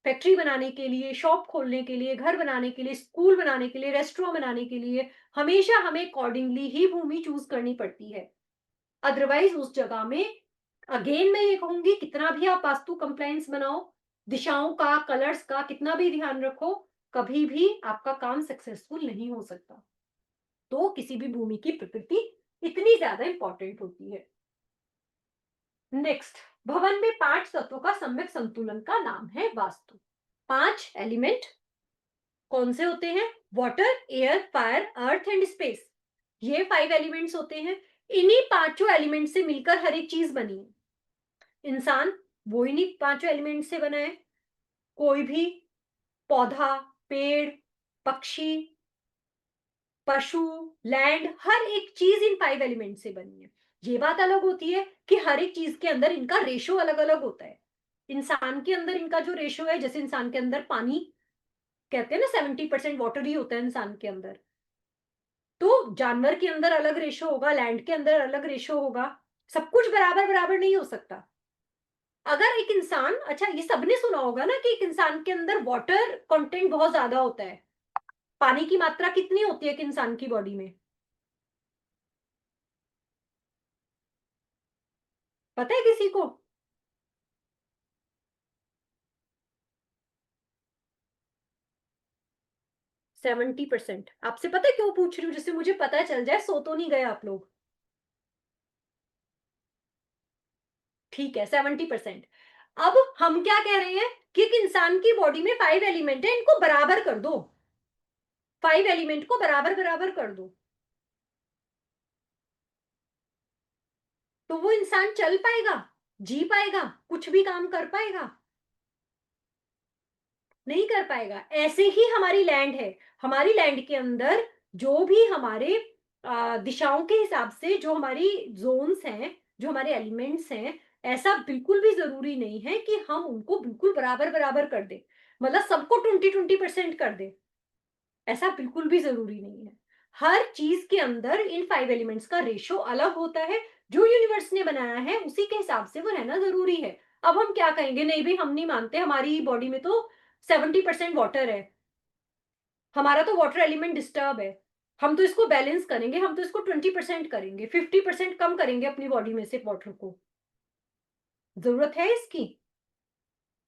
फैक्ट्री बनाने के लिए, शॉप खोलने के लिए, घर बनाने के लिए, स्कूल बनाने के लिए, रेस्टोरेंट बनाने के लिए, हमेशा हमें अकॉर्डिंगली ही भूमि चूज करनी पड़ती है। अदरवाइज उस जगह में, अगेन मैं ये कहूंगी, कितना भी आप वास्तु कंप्लायंस बनाओ, दिशाओं का, कलर्स का कितना भी ध्यान रखो, कभी भी आपका काम सक्सेसफुल नहीं हो सकता। तो किसी भी भूमि की प्रकृति इतनी ज्यादा इंपॉर्टेंट होती है। नेक्स्ट, भवन में 5 तत्वों का सम्यक संतुलन का नाम है वास्तु। 5 एलिमेंट कौन से होते हैं? Water, air, fire, earth and space. ये 5 एलिमेंट्स होते हैं। इन्हीं पांचों एलिमेंट से मिलकर हर एक चीज बनी है। इंसान वो इन्हीं पांचों एलिमेंट से बना है। कोई भी पौधा, पेड़, पक्षी, पशु, लैंड, हर एक चीज इन 5 एलिमेंट से बनी है। ये बात अलग होती है कि हर एक चीज के अंदर इनका रेशो अलग अलग होता है। इंसान के अंदर इनका जो रेशो है, जैसे इंसान के अंदर पानी, कहते हैं ना 70% वाटर ही होता है इंसान के अंदर, तो जानवर के अंदर अलग रेशो होगा, लैंड के अंदर अलग रेशो होगा। सब कुछ बराबर बराबर नहीं हो सकता। अगर एक इंसान, अच्छा ये सबने सुना होगा ना कि एक इंसान के अंदर वाटर कंटेंट बहुत ज्यादा होता है। पानी की मात्रा कितनी होती है एक इंसान की बॉडी में? पता है किसी को? 70%। आपसे पता है क्यों पूछ रही हूँ? जिससे मुझे पता चल जाए सो तो नहीं गए आप लोग। ठीक है, 70%। अब हम क्या कह रहे हैं कि एक इंसान की बॉडी में 5 एलिमेंट है, इनको बराबर कर दो। 5 एलिमेंट को बराबर बराबर कर दो, तो वो इंसान चल पाएगा, जी पाएगा, कुछ भी काम कर पाएगा? नहीं कर पाएगा। ऐसे ही हमारी लैंड है। हमारी लैंड के अंदर जो भी हमारे दिशाओं के हिसाब से जो हमारी जोन्स हैं, जो हमारे एलिमेंट्स हैं, ऐसा बिल्कुल भी जरूरी नहीं है कि हम उनको बिल्कुल बराबर बराबर कर दें, मतलब सबको 20-20% कर दें। ऐसा बिल्कुल भी जरूरी नहीं है। हर चीज के अंदर इन 5 एलिमेंट्स का रेशो अलग होता है। जो यूनिवर्स ने बनाया है उसी के हिसाब से वो रहना जरूरी है। अब हम क्या कहेंगे, नहीं भाई हम नहीं मानते, हमारी बॉडी में तो 70% वाटर है, हमारा तो वाटर एलिमेंट डिस्टर्ब है, हम तो इसको बैलेंस करेंगे, हम तो इसको 20% करेंगे, 50% कम करेंगे अपनी बॉडी में से वाटर को। जरूरत है इसकी?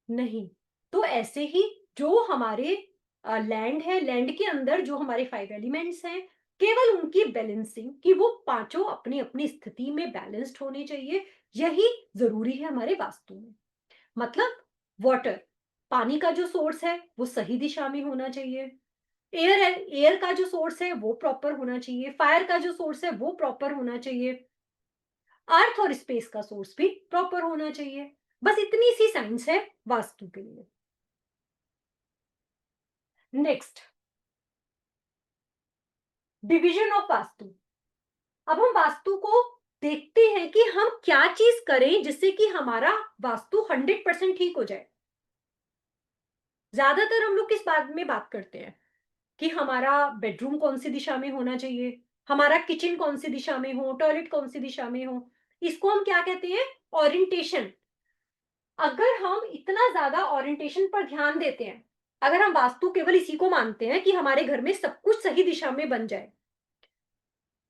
नहीं। तो ऐसे ही जो हमारे लैंड है, लैंड के अंदर जो हमारे 5 एलिमेंट्स हैं, केवल उनकी बैलेंसिंग, कि वो पांचों अपनी अपनी स्थिति में बैलेंस्ड होने चाहिए, यही जरूरी है हमारे वास्तु में। मतलब वाटर, पानी का जो सोर्स है वो सही दिशा में होना चाहिए। एयर है, एयर का जो सोर्स है वो प्रॉपर होना चाहिए। फायर का जो सोर्स है वो प्रॉपर होना चाहिए। अर्थ और स्पेस का सोर्स भी प्रॉपर होना चाहिए। बस इतनी सी साइंस है वास्तु के लिए। Next, division of vastu. अब हम वास्तु को देखते हैं कि हम क्या चीज करें जिससे कि हमारा वास्तु 100% ठीक हो जाए। ज्यादातर हम लोग किस बात में बात करते हैं कि हमारा बेडरूम कौन सी दिशा में होना चाहिए, हमारा किचन कौन सी दिशा में हो, टॉयलेट कौन सी दिशा में हो। इसको हम क्या कहते हैं? ओरिएंटेशन। अगर हम इतना ज्यादा ओरिएंटेशन पर ध्यान देते हैं, अगर हम वास्तु केवल इसी को मानते हैं कि हमारे घर में सब कुछ सही दिशा में बन जाए,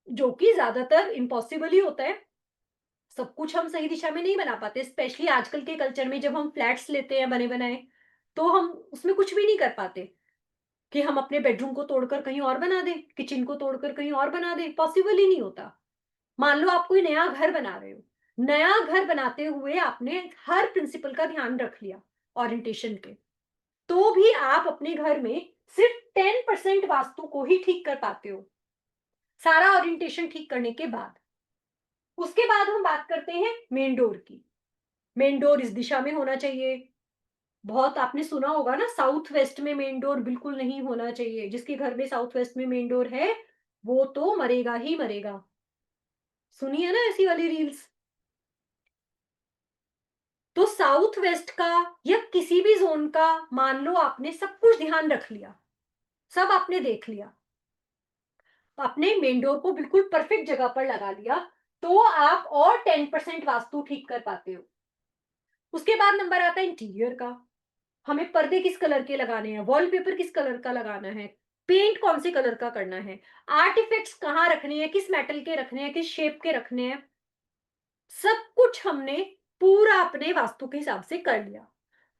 जो कि ज्यादातर इम्पॉसिबल ही होता है। सब कुछ हम सही दिशा में नहीं बना पाते, स्पेशली आजकल के कल्चर में जब हम फ्लैट्स लेते हैं बने बनाए, तो हम उसमें कुछ भी नहीं कर पाते कि हम अपने बेडरूम को तोड़कर कहीं और बना दें, किचन को तोड़कर कहीं और बना दें, पॉसिबल ही नहीं होता। मान लो आप कोई नया घर बना रहे हो, नया घर बनाते हुए आपने हर प्रिंसिपल का ध्यान रख लिया ओरिएंटेशन के, तो भी आप अपने घर में सिर्फ 10% वास्तु को ही ठीक कर पाते हो। सारा ओरिएंटेशन ठीक करने के बाद। उसके बाद हम बात करते हैं मेन डोर की। मेन डोर इस दिशा में होना चाहिए। बहुत आपने सुना होगा ना, साउथ वेस्ट में मेन डोर बिल्कुल नहीं होना चाहिए। जिसके घर में साउथ वेस्ट में मेन डोर है वो तो मरेगा ही मरेगा। सुनी है ना ऐसी वाली रील्स? तो साउथ वेस्ट का या किसी भी जोन का मान लो आपने सब कुछ ध्यान रख लिया, सब आपने देख लिया, अपने मेन डोर को बिल्कुल परफेक्ट जगह पर लगा लिया, तो आप और 10% वास्तु ठीक कर पाते हो। उसके बाद नंबर आता है इंटीरियर का। हमें पर्दे किस कलर के लगाने हैं, वॉलपेपर किस कलर का लगाना है, पेंट कौन से कलर का करना है, आर्टिफैक्ट्स कहाँ रखने हैं, किस मेटल के रखने हैं, किस शेप के रखने हैं, सब कुछ हमने पूरा अपने वास्तु के हिसाब से कर लिया,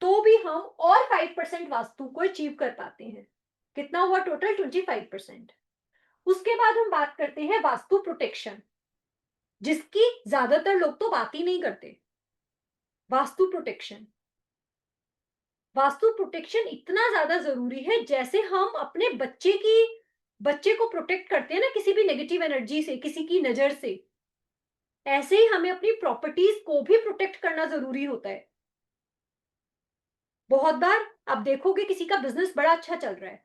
तो भी हम और 5% वास्तु को अचीव कर पाते हैं। कितना हुआ टोटल? 25%। उसके बाद हम बात करते हैं वास्तु प्रोटेक्शन, जिसकी ज्यादातर लोग तो बात ही नहीं करते। वास्तु प्रोटेक्शन, वास्तु प्रोटेक्शन इतना ज्यादा जरूरी है, जैसे हम अपने बच्चे को प्रोटेक्ट करते हैं ना किसी भी नेगेटिव एनर्जी से, किसी की नजर से, ऐसे ही हमें अपनी प्रॉपर्टीज को भी प्रोटेक्ट करना जरूरी होता है। बहुत बार आप देखोगे किसी का बिजनेस बड़ा अच्छा चल रहा है,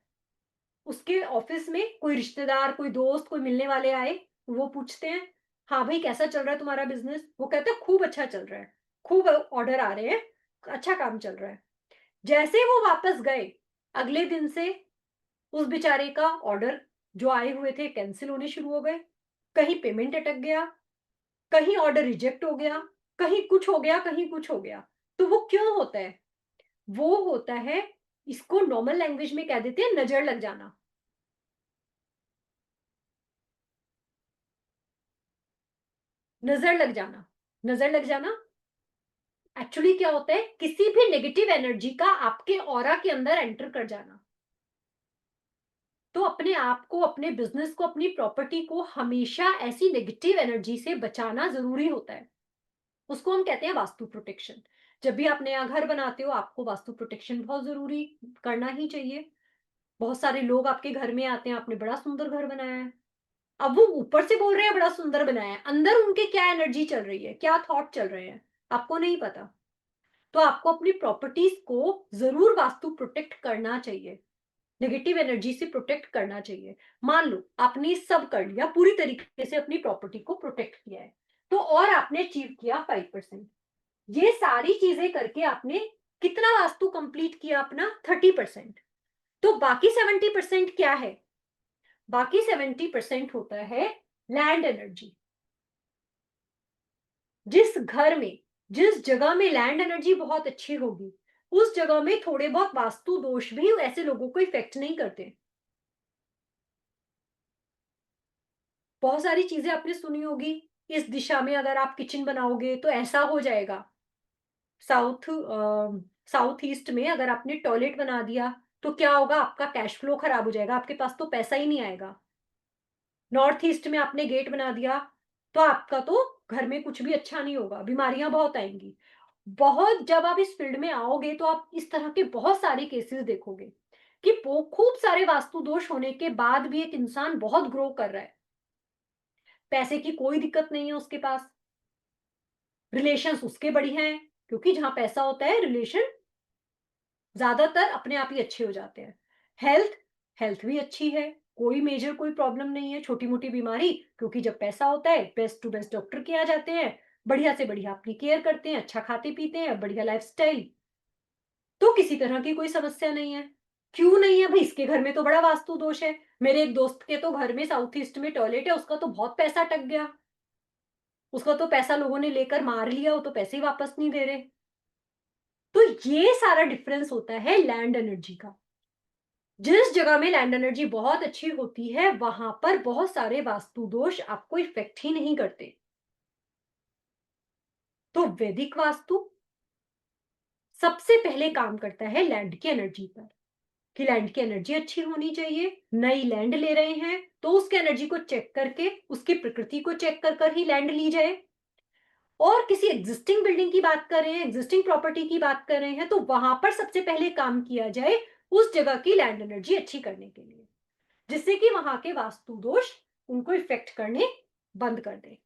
उसके ऑफिस में कोई रिश्तेदार, कोई दोस्त, कोई मिलने वाले आए, वो पूछते हैं, हाँ भाई कैसा चल रहा है तुम्हारा बिजनेस? वो कहते हैं खूब अच्छा चल रहा है, खूब ऑर्डर आ रहे हैं, अच्छा काम चल रहा है। जैसे वो वापस गए, अगले दिन से उस बेचारे का ऑर्डर जो आए हुए थे कैंसिल होने शुरू हो गए, कहीं पेमेंट अटक गया, कहीं ऑर्डर रिजेक्ट हो गया, कहीं कुछ हो गया, कहीं कुछ हो गया। तो वो क्यों होता है? वो होता है, इसको नॉर्मल लैंग्वेज में कह देते हैं नजर लग जाना। नजर लग जाना, नजर लग जाना एक्चुअली क्या होता है? किसी भी नेगेटिव एनर्जी का आपके ऑरा के अंदर एंटर कर जाना। तो अपने आप को, अपने बिजनेस को, अपनी प्रॉपर्टी को हमेशा ऐसी नेगेटिव एनर्जी से बचाना जरूरी होता है। उसको हम कहते हैं वास्तु प्रोटेक्शन। जब भी आप नया घर बनाते हो, आपको वास्तु प्रोटेक्शन बहुत जरूरी करना ही चाहिए। बहुत सारे लोग आपके घर में आते हैं, आपने बड़ा सुंदर घर बनाया है, अब वो ऊपर से बोल रहे हैं बड़ा सुंदर बनाया है, अंदर उनके क्या एनर्जी चल रही है, क्या थॉट चल रहे हैं, आपको नहीं पता। तो आपको अपनी प्रॉपर्टीज को जरूर वास्तु प्रोटेक्ट करना चाहिए, नेगेटिव एनर्जी से प्रोटेक्ट करना चाहिए। मान लो आपने सब कर लिया, पूरी तरीके से अपनी प्रॉपर्टी को प्रोटेक्ट किया है, तो और आपने अचीव किया 5%। ये सारी चीजें करके आपने कितना वास्तु कंप्लीट किया अपना? 30%। तो बाकी 70% क्या है? बाकी 70% होता है लैंड एनर्जी। जिस घर में, जिस जगह में लैंड एनर्जी बहुत अच्छी होगी, उस जगह में थोड़े बहुत वास्तु दोष भी ऐसे लोगों को इफेक्ट नहीं करते। बहुत सारी चीजें आपने सुनी होगी, इस दिशा में अगर आप किचन बनाओगे तो ऐसा हो जाएगा। साउथ साउथ ईस्ट में अगर आपने टॉयलेट बना दिया तो क्या होगा? आपका कैश फ्लो खराब हो जाएगा, आपके पास तो पैसा ही नहीं आएगा। नॉर्थ ईस्ट में आपने गेट बना दिया तो आपका तो घर में कुछ भी अच्छा नहीं होगा, बीमारियां बहुत आएंगी। बहुत जब आप इस फील्ड में आओगे तो आप इस तरह के बहुत सारे केसेस देखोगे कि वो खूब सारे वास्तु दोष होने के बाद भी एक इंसान बहुत ग्रो कर रहा है, पैसे की कोई दिक्कत नहीं है उसके पास, रिलेशंस उसके बढ़िया हैं, क्योंकि जहां पैसा होता है रिलेशन ज्यादातर अपने आप ही अच्छे हो जाते हैं। हेल्थ, हेल्थ भी अच्छी है, कोई मेजर कोई प्रॉब्लम नहीं है, छोटी मोटी बीमारी, क्योंकि जब पैसा होता है बेस्ट टू बेस्ट डॉक्टर के आ जाते हैं, बढ़िया से बढ़िया अपनी केयर करते हैं, अच्छा खाते पीते हैं, बढ़िया लाइफस्टाइल, तो किसी तरह की कोई समस्या नहीं है। क्यों नहीं है भाई? इसके घर में तो बड़ा वास्तु दोष है। मेरे एक दोस्त के तो घर में साउथ ईस्ट में टॉयलेट है, उसका तो बहुत पैसा अटक गया, उसका तो पैसा लोगों ने लेकर मार लिया, वो तो पैसे ही वापस नहीं दे रहे। तो ये सारा डिफरेंस होता है लैंड एनर्जी का। जिस जगह में लैंड एनर्जी बहुत अच्छी होती है, वहां पर बहुत सारे वास्तु दोष आपको इफेक्ट ही नहीं करते। तो वैदिक वास्तु सबसे पहले काम करता है लैंड की एनर्जी पर, कि लैंड की एनर्जी अच्छी होनी चाहिए। नई लैंड ले रहे हैं तो उसके एनर्जी को चेक करके, उसकी प्रकृति को चेक कर ही लैंड ली जाए। और किसी एग्जिस्टिंग बिल्डिंग की बात कर रहे हैं, एग्जिस्टिंग प्रॉपर्टी की बात कर रहे हैं, तो वहां पर सबसे पहले काम किया जाए उस जगह की लैंड एनर्जी अच्छी करने के लिए, जिससे कि वहां के वास्तु दोष उनको इफेक्ट करने बंद कर दें।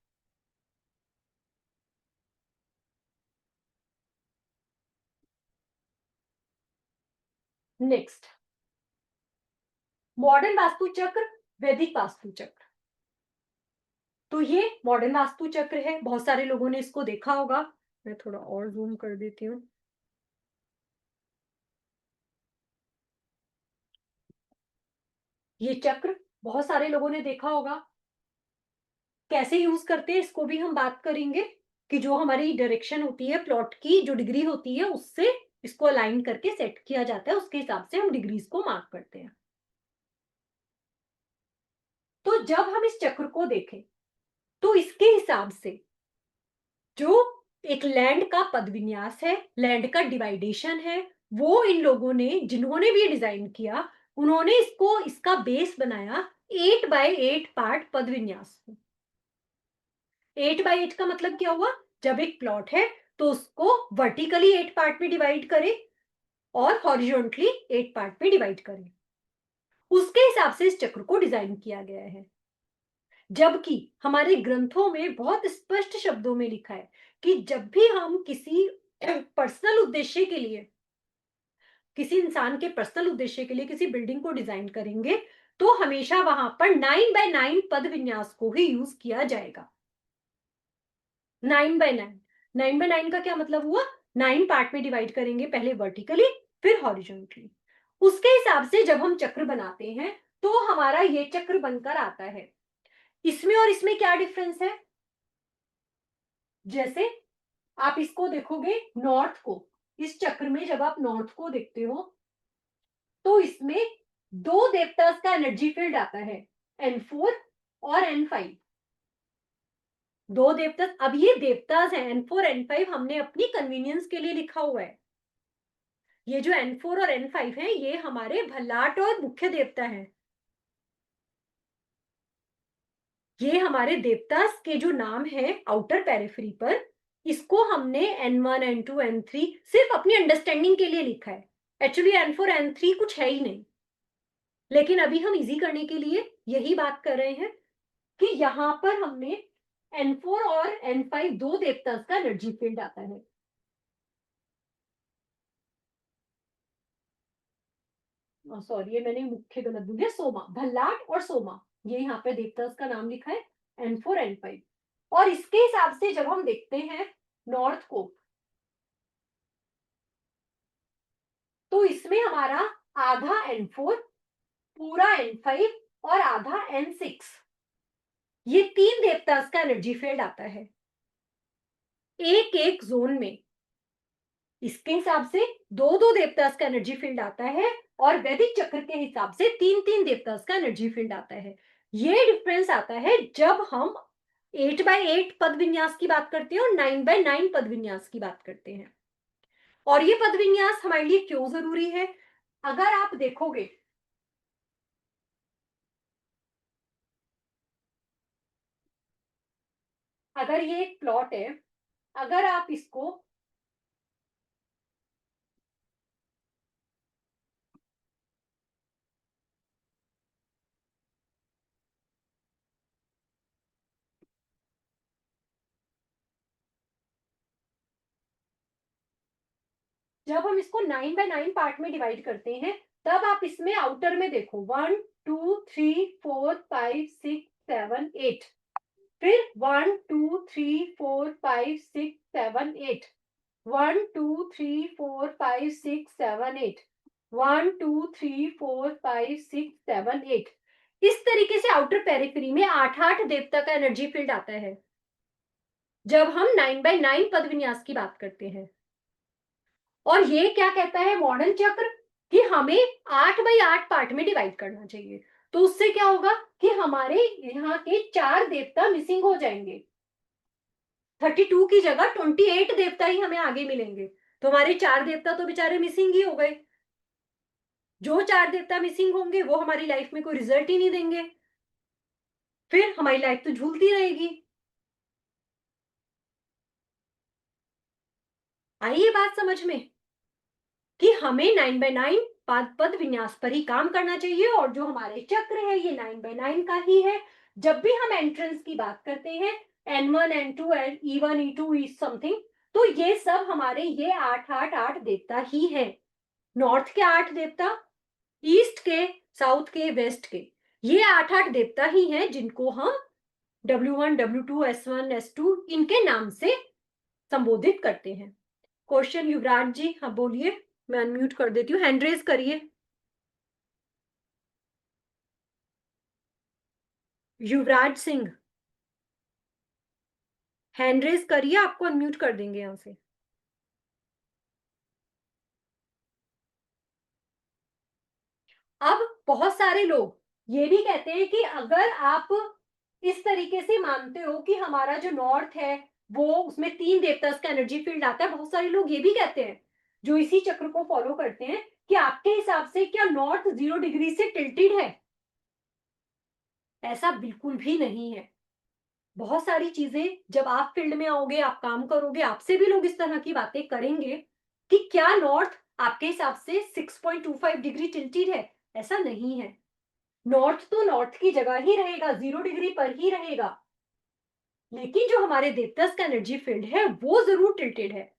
नेक्स्ट, मॉडर्न वास्तु चक्र, वैदिक वास्तु चक्र। तो ये मॉडर्न वास्तु चक्र है, बहुत सारे लोगों ने इसको देखा होगा। मैं थोड़ा और जूम कर देती हूँ। ये चक्र बहुत सारे लोगों ने देखा होगा। कैसे यूज करते हैं इसको भी हम बात करेंगे, कि जो हमारी डायरेक्शन होती है प्लॉट की, जो डिग्री होती है उससे इसको अलाइन करके सेट किया जाता है, उसके हिसाब से हम डिग्रीज को मार्क करते हैं। तो जब हम इस चक्र को देखें तो इसके हिसाब से जो एक लैंड का पद विन्यास है, लैंड का डिवाइडेशन है, वो इन लोगों ने, जिन्होंने भी डिजाइन किया, उन्होंने इसको, इसका बेस बनाया 8x8 पार्ट पद विन्यास को। 8x8 का मतलब क्या हुआ? जब एक प्लॉट है तो उसको वर्टिकली 8 पार्ट में डिवाइड करें और हॉरिजॉन्टली 8 पार्ट में डिवाइड करें। उसके हिसाब से इस चक्र को डिजाइन किया गया है। जबकि हमारे ग्रंथों में बहुत स्पष्ट शब्दों में लिखा है कि जब भी हम किसी पर्सनल उद्देश्य के लिए, किसी इंसान के पर्सनल उद्देश्य के लिए किसी बिल्डिंग को डिजाइन करेंगे तो हमेशा वहां पर 9x9 पद विन्यास को ही यूज किया जाएगा। 9x9, 9x9 का क्या मतलब हुआ? 9 पार्ट में डिवाइड करेंगे, पहले वर्टिकली फिर हॉरिजॉन्टली। उसके हिसाब से जब हम चक्र बनाते हैं तो हमारा ये चक्र बनकर आता है। इसमें और इसमें क्या डिफरेंस है? जैसे आप इसको देखोगे नॉर्थ को, इस चक्र में जब आप नॉर्थ को देखते हो तो इसमें दो देवतास का एनर्जी फील्ड आता है, N4 और N5। दो देवतास, अब ये देवतास हैं N4 N5, हमने अपनी कन्वीनियंस के लिए लिखा हुआ है। ये जो N4 और N5 हैं ये हमारे भल्लाट और मुख्य देवता हैं। ये हमारे देवतास के जो नाम है आउटर पेरिफेरी पर, इसको हमने N1 N2 N3 सिर्फ अपनी अंडरस्टैंडिंग के लिए लिखा है। एक्चुअली N4 N3 कुछ है ही नहीं, लेकिन अभी हम इजी करने के लिए यही बात कर रहे हैं कि यहां पर हमने N4 और N5 दो देवतास का एनर्जी फील्ड आता है। सॉरी, ये मैंने मुख्य गलत बोल दिया, सोमा, भल्लाट और सोमा, ये यहाँ पे देवतास का नाम लिखा है N4 N5। और इसके हिसाब से जब हम देखते हैं नॉर्थ को, तो इसमें हमारा आधा N4, पूरा N5 और आधा N6, ये तीन देवतास का एनर्जी फील्ड आता है एक एक जोन में। इसके हिसाब से दो दो देवतास का एनर्जी फील्ड आता है और वैदिक चक्र के हिसाब से तीन तीन देवतास का एनर्जी फील्ड आता है। ये डिफरेंस आता है जब हम 8x8 पद विन्यास की बात करते हैं और 9x9 पद विन्यास की बात करते हैं। और ये पद विन्यास हमारे लिए क्यों जरूरी है? अगर आप देखोगे, अगर ये एक प्लॉट है, अगर आप इसको जब हम इसको 9x9 पार्ट में डिवाइड करते हैं, तब आप इसमें आउटर में देखो 1 2 3 4 5 6 7 8, फिर 1 2 3 4 5 6 7 8, 1 2 3 4 5 6 7 8, 1 2 3 4 5 6 7 8। इस तरीके से आउटर पेरिफेरी में 8-8 देवता का एनर्जी फील्ड आता है जब हम 9x9 पद विन्यास की बात करते हैं। और ये क्या कहता है मॉडर्न चक्र, कि हमें 8x8 पार्ट में डिवाइड करना चाहिए। तो उससे क्या होगा कि हमारे यहाँ के 4 देवता मिसिंग हो जाएंगे, 32 की जगह 28 देवता ही हमें आगे मिलेंगे। तो हमारे 4 देवता तो बेचारे मिसिंग ही हो गए। जो 4 देवता मिसिंग होंगे वो हमारी लाइफ में कोई रिजल्ट ही नहीं देंगे, फिर हमारी लाइफ तो झूलती रहेगी। आइए बात समझ में कि हमें 9x9 पद विन्यास पर ही काम करना चाहिए और जो हमारे चक्र है ये 9x9 का ही है। जब भी हम एंट्रेंस की बात करते हैं, N1 N2 E1 E2 ई समथिंग, तो ये सब हमारे ये 8 देवता ही है। नॉर्थ के 8 देवता, ईस्ट के, साउथ के, वेस्ट के, ये 8 देवता ही हैं जिनको हम W1 W2 S1 S2 इनके नाम से संबोधित करते हैं। क्वेश्चन युवराज जी, हाँ बोलिए, मैं अनम्यूट कर देती हूँ, हैंड रेज करिए। युवराज सिंह हैंड रेज करिए, आपको अनम्यूट कर देंगे यहां से। अब बहुत सारे लोग ये भी कहते हैं कि अगर आप इस तरीके से मानते हो कि हमारा जो नॉर्थ है वो उसमें 3 देवतास का एनर्जी फील्ड आता है, बहुत सारे लोग ये भी कहते हैं जो इसी चक्र को फॉलो करते हैं कि आपके हिसाब से क्या नॉर्थ 0 डिग्री से टिल्टेड है? ऐसा बिल्कुल भी नहीं है। बहुत सारी चीजें जब आप फील्ड में आओगे, आप काम करोगे, आपसे भी लोग इस तरह की बातें करेंगे कि क्या नॉर्थ आपके हिसाब से 6.25 डिग्री टिल्टेड है? ऐसा नहीं है। नॉर्थ तो नॉर्थ की जगह ही रहेगा, 0 डिग्री पर ही रहेगा, लेकिन जो हमारे देवतास का एनर्जी फील्ड है वो जरूर टिल्टेड है।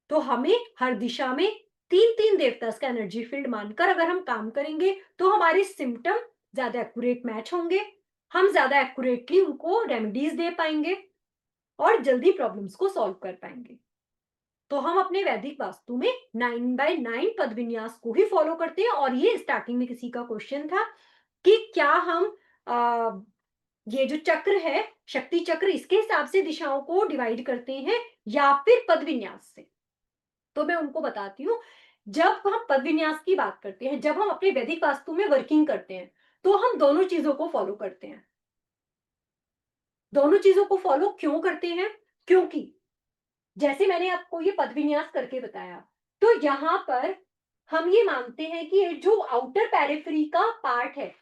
तो हमें हर दिशा में 3 देवतास का एनर्जी फील्ड मानकर अगर हम काम करेंगे तो हमारे सिम्टम ज्यादा एक्यूरेट मैच होंगे, हम ज्यादा एक्यूरेटली उनको रेमेडीज दे पाएंगे और जल्दी प्रॉब्लम्स को सॉल्व कर पाएंगे। तो हम अपने वैदिक वास्तु में 9x9 पद विन्यास को ही फॉलो करते हैं। और ये स्टार्टिंग में किसी का क्वेश्चन था कि क्या हम ये जो चक्र है, शक्ति चक्र, इसके हिसाब से दिशाओं को डिवाइड करते हैं या फिर पद विन्यास से? तो मैं उनको बताती हूँ, जब हम पद विन्यास की बात करते हैं, जब हम अपने वैदिक वास्तु में वर्किंग करते हैं, तो हम दोनों चीजों को फॉलो करते हैं। दोनों चीजों को फॉलो क्यों करते हैं? क्योंकि जैसे मैंने आपको ये पद विन्यास करके बताया, तो यहां पर हम ये मानते हैं कि ये जो आउटर पेरिफेरी का पार्ट है,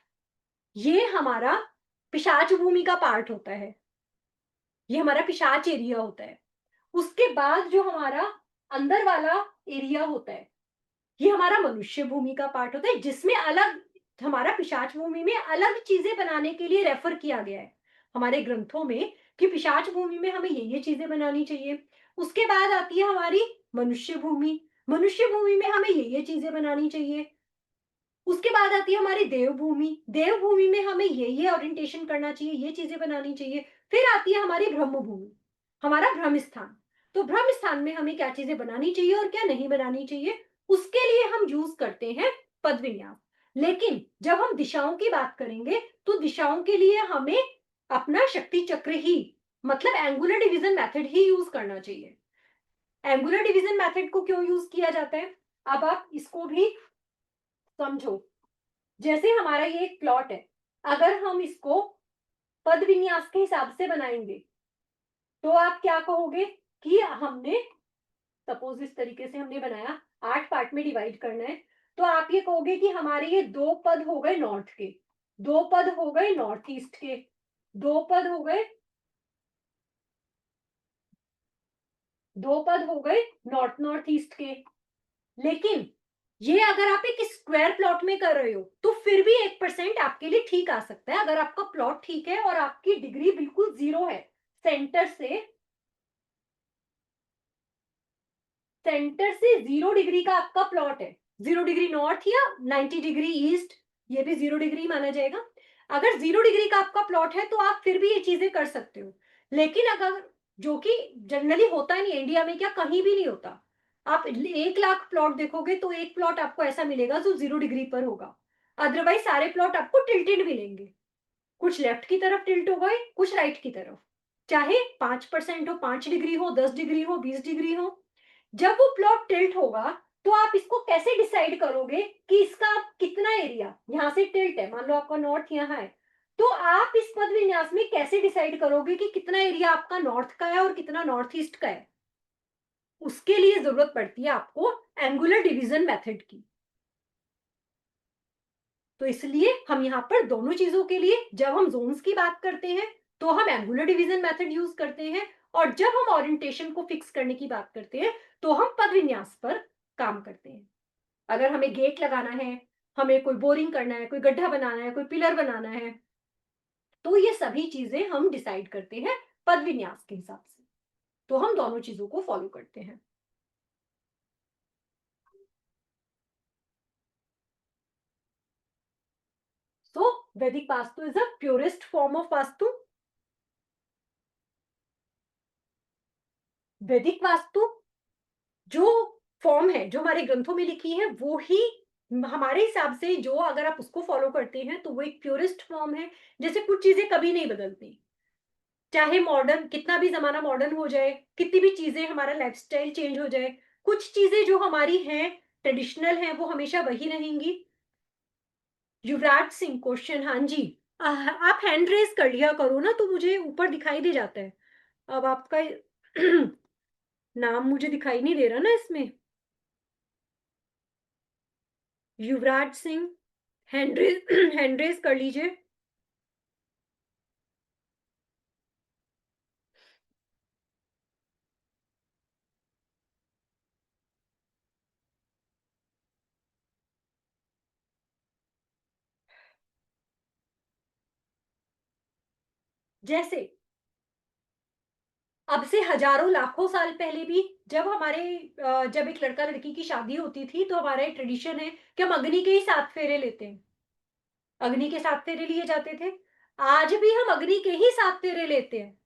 ये हमारा पिशाच भूमि का पार्ट होता है, ये हमारा पिशाच एरिया होता है। उसके बाद जो हमारा अंदर वाला एरिया होता है, ये हमारा मनुष्य भूमि का पार्ट होता है, जिसमें अलग हमारा पिशाच भूमि में अलग चीजें बनाने के लिए रेफर किया गया है हमारे ग्रंथों में कि पिशाच भूमि में हमें ये चीजें बनानी चाहिए। उसके बाद आती है हमारी मनुष्य भूमि, मनुष्य भूमि में हमें ये चीजें बनानी चाहिए। उसके बाद आती है हमारी देवभूमि, देवभूमि में हमें ये ओरिएंटेशन करना चाहिए, ये चीजें बनानी चाहिए। फिर आती है हमारी ब्रह्म भूमि, हमारा ब्रह्म स्थान। तो ब्रह्म स्थान में हमें क्या चीजें बनानी चाहिए और क्या नहीं बनानी चाहिए, उसके लिए हम यूज करते हैं पद विन्यास। लेकिन जब हम दिशाओं की बात करेंगे तो दिशाओं के लिए हमें अपना शक्ति चक्र ही, मतलब एंगुलर डिवीजन मेथड ही यूज करना चाहिए। एंगुलर डिवीजन मेथड को क्यों यूज किया जाता है, अब आप इसको भी समझो। जैसे हमारा ये एक प्लॉट है, अगर हम इसको पद विन्यास के हिसाब से बनाएंगे तो आप क्या कहोगे कि हमने सपोज इस तरीके से हमने बनाया, 8 पार्ट में डिवाइड करना है, तो आप ये कहोगे कि हमारे ये 2 पद हो गए नॉर्थ के, 2 पद हो गए नॉर्थ ईस्ट के, 2 पद हो गए, 2 पद हो गए नॉर्थ नॉर्थ ईस्ट के। लेकिन ये अगर आप एक स्क्वायर प्लॉट में कर रहे हो तो फिर भी 1% आपके लिए ठीक आ सकता है, अगर आपका प्लॉट ठीक है और आपकी डिग्री बिल्कुल 0 है। सेंटर से 0 डिग्री का आपका प्लॉट है, 0 डिग्री नॉर्थ या 90 डिग्री ईस्ट, ये भी 0 डिग्री माना जाएगा। अगर 0 डिग्री का आपका प्लॉट है तो आप फिर भी ये चीजें कर सकते हो। लेकिन अगर, जो कि जनरली होता नहीं, इंडिया में क्या कहीं भी नहीं होता, आप 1 लाख प्लॉट देखोगे तो एक प्लॉट आपको ऐसा मिलेगा जो 0 डिग्री पर होगा, अदरवाइज सारे प्लॉट आपको टिल्टेड मिलेंगे। कुछ लेफ्ट की तरफ टिल्ट हो गए, कुछ राइट की तरफ, चाहे 5% हो, 5 डिग्री हो, 10 डिग्री हो, 20 डिग्री हो। जब वो प्लॉट टिल्ट होगा तो आप इसको कैसे डिसाइड करोगे कि इसका कितना एरिया यहां से टिल्ट है, मान लो आपका नॉर्थ यहाँ है, तो आप इस पद विन्यास में कैसे डिसाइड करोगे कि कितना एरिया आपका नॉर्थ का है और कितना नॉर्थ ईस्ट का है? उसके लिए जरूरत पड़ती है आपको एंगुलर डिवीजन मेथड की। तो इसलिए हम यहाँ पर दोनों चीजों के लिए, जब हम जोन्स की बात करते हैं तो हम एंगुलर डिवीजन मेथड यूज करते हैं, और जब हम ओरिएंटेशन को फिक्स करने की बात करते हैं तो हम पद विन्यास पर काम करते हैं। अगर हमें गेट लगाना है, हमें कोई बोरिंग करना है, कोई गड्ढा बनाना है, कोई पिलर बनाना है, तो ये सभी चीजें हम डिसाइड करते हैं पद विन्यास के हिसाब से, तो हम दोनों चीजों को फॉलो करते हैं। So Vedic Vastu is the purest form of Vastu. वैदिक वास्तु जो फॉर्म है, जो हमारे ग्रंथों में लिखी है, वो ही हमारे हिसाब से, जो अगर आप उसको फॉलो करते हैं तो वो एक प्योरेस्ट फॉर्म है। जैसे कुछ चीजें कभी नहीं बदलती, चाहे मॉडर्न, कितना भी जमाना मॉडर्न हो जाए, कितनी भी चीजें, हमारा लाइफस्टाइल चेंज हो जाए, कुछ चीजें जो हमारी हैं, ट्रेडिशनल हैं, वो हमेशा वही रहेंगी। युवराज सिंह क्वेश्चन, हाँ जी। आप हैंड रेज कर लिया करो ना, तो मुझे ऊपर दिखाई दे जाता है। अब आपका नाम मुझे दिखाई नहीं दे रहा ना इसमें। Yuvraj Singh, hand raise hand raise कर लीजिए। जैसे अब से हजारों लाखों साल पहले भी, जब जब एक लड़का लड़की की शादी होती थी, तो हमारा एक ट्रेडिशन है कि हम अग्नि के ही 7 फेरे लेते हैं। अग्नि के 7 फेरे लिए जाते थे। आज भी हम अग्नि के ही 7 फेरे लेते हैं।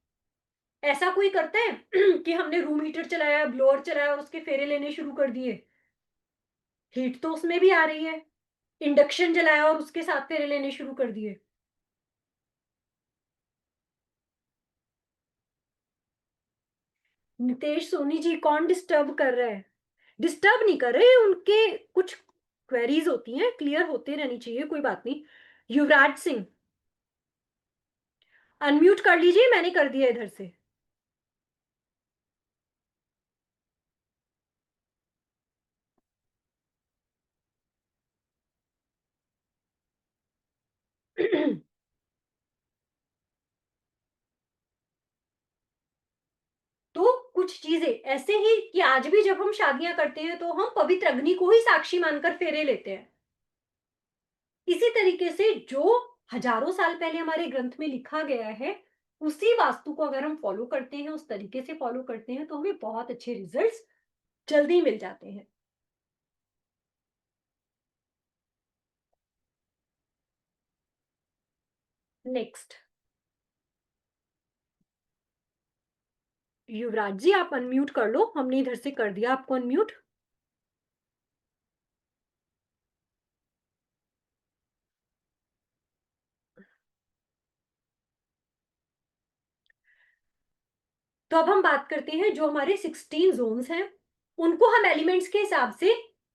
ऐसा कोई करता है कि हमने रूम हीटर चलाया, ब्लोअर चलाया और उसके फेरे लेने शुरू कर दिए? हीट तो उसमें भी आ रही है। इंडक्शन जलाया और उसके 7 फेरे लेने शुरू कर दिए। नितेश सोनी जी, कौन डिस्टर्ब कर रहा है? डिस्टर्ब नहीं कर रहे, उनके कुछ क्वेरीज होती हैं, क्लियर होते रहनी चाहिए, कोई बात नहीं। युवराज सिंह, अनम्यूट कर लीजिए, मैंने कर दिया इधर से। तो कुछ चीजें ऐसे ही कि आज भी जब हम शादियां करते हैं तो हम पवित्र अग्नि को ही साक्षी मानकर फेरे लेते हैं। इसी तरीके से जो हजारों साल पहले हमारे ग्रंथ में लिखा गया है, उसी वास्तु को अगर हम फॉलो करते हैं, उस तरीके से फॉलो करते हैं, तो हमें बहुत अच्छे रिजल्ट्स जल्दी मिल जाते हैं। नेक्स्ट, युवराज जी आप अनम्यूट कर लो, हमने इधर से कर दिया आपको अनम्यूट। तो अब हम बात करते हैं जो हमारे 16 जोन्स हैं, उनको हम एलिमेंट्स के हिसाब से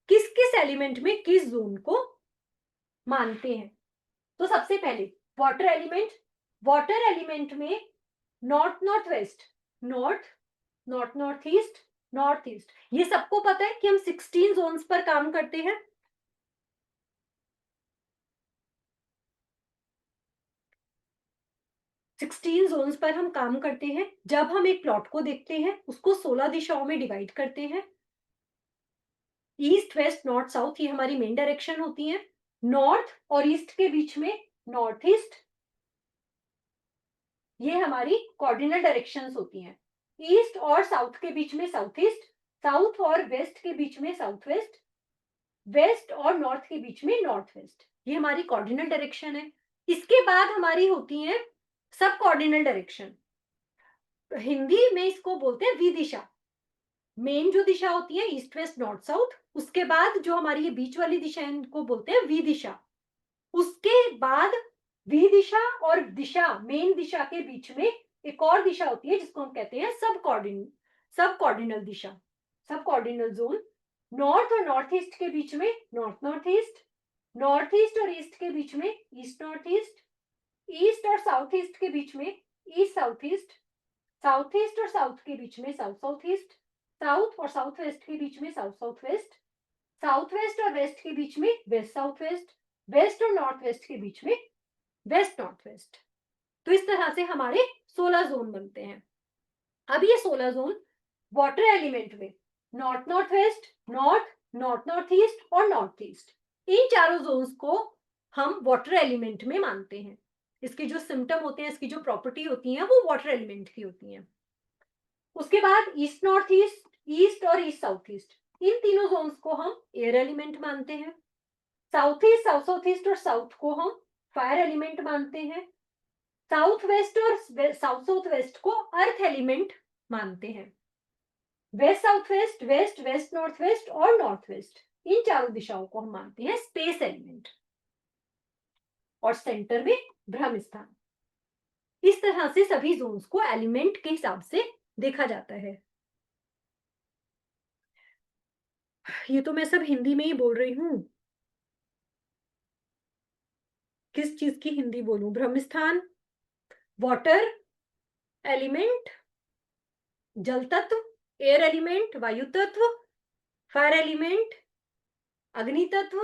किस किस एलिमेंट में किस जोन को मानते हैं। तो सबसे पहले वाटर एलिमेंट। वाटर एलिमेंट में north north west, north north north east, north east, ये सबको पता है कि हम 16 जोन्स पर काम करते हैं। 16 जोन्स पर हम काम करते हैं। जब हम एक प्लॉट को देखते हैं, उसको 16 दिशाओं में डिवाइड करते हैं। ईस्ट वेस्ट नॉर्थ साउथ, ये हमारी मेन डायरेक्शन होती है। नॉर्थ और ईस्ट के बीच में नॉर्थ ईस्ट, ये हमारी कॉर्डिनल डायरेक्शंस होती हैं। ईस्ट और साउथ के बीच में साउथ ईस्ट, साउथ और वेस्ट के बीच में साउथ वेस्ट, वेस्ट और नॉर्थ के बीच में नॉर्थ वेस्ट, ये हमारी कॉर्डिनल डायरेक्शन है। इसके बाद हमारी होती है सब कॉर्डिनल डायरेक्शन। हिंदी में इसको बोलते हैं विदिशा। मेन जो दिशा होती है ईस्ट वेस्ट नॉर्थ साउथ, उसके बाद जो हमारी ये बीच वाली दिशा है, इनको बोलते हैं विदिशा। उसके बाद वी दिशा और दिशा, मेन दिशा के बीच में एक और दिशा होती है जिसको हम कहते हैं सब कॉर्डिनल दिशा, सब कॉर्डिनल जोन। नॉर्थ और नॉर्थ ईस्ट के बीच में north north east, north east और ईस्ट के बीच में ईस्ट नॉर्थ ईस्ट, ईस्ट और साउथ ईस्ट के बीच में east south east, south east और साउथ के बीच में साउथ साउथ ईस्ट, साउथ और साउथ वेस्ट के बीच में south south waste, south west और वेस्ट के बीच में वेस्ट साउथ वेस्ट, वेस्ट और नॉर्थ वेस्ट के बीच में वेस्ट नॉर्थ वेस्ट। तो इस तरह से हमारे 16 जोन बनते हैं। अब ये 16 जोन वाटर एलिमेंट में north north west, north north north east और नॉर्थ ईस्ट, इन चारों जोन्स को हम वाटर एलिमेंट में मानते हैं। इसके जो सिम्टम होते हैं, इसकी जो प्रॉपर्टी होती है वो वाटर एलिमेंट की होती हैं। उसके बाद ईस्ट नॉर्थ ईस्ट, ईस्ट और ईस्ट साउथ ईस्ट, इन तीनों जोन्स को हम एयर एलिमेंट मानते हैं। South east, south south east और साउथ को हम फायर एलिमेंट मानते हैं। साउथ वेस्ट और साउथ साउथ वेस्ट को अर्थ एलिमेंट मानते हैं। West south west, west west north west और नॉर्थ वेस्ट, इन चारों दिशाओं को हम मानते हैं स्पेस एलिमेंट। और सेंटर में ब्रह्म स्थान। इस तरह से सभी जोन्स को एलिमेंट के हिसाब से देखा जाता है। ये तो मैं सब हिंदी में ही बोल रही हूं, किस चीज की हिंदी बोलूं? ब्रह्म स्थान, वाटर एलिमेंट, जल तत्व, एयर एलिमेंट, वायु तत्व, फायर एलिमेंट, अग्नि तत्व,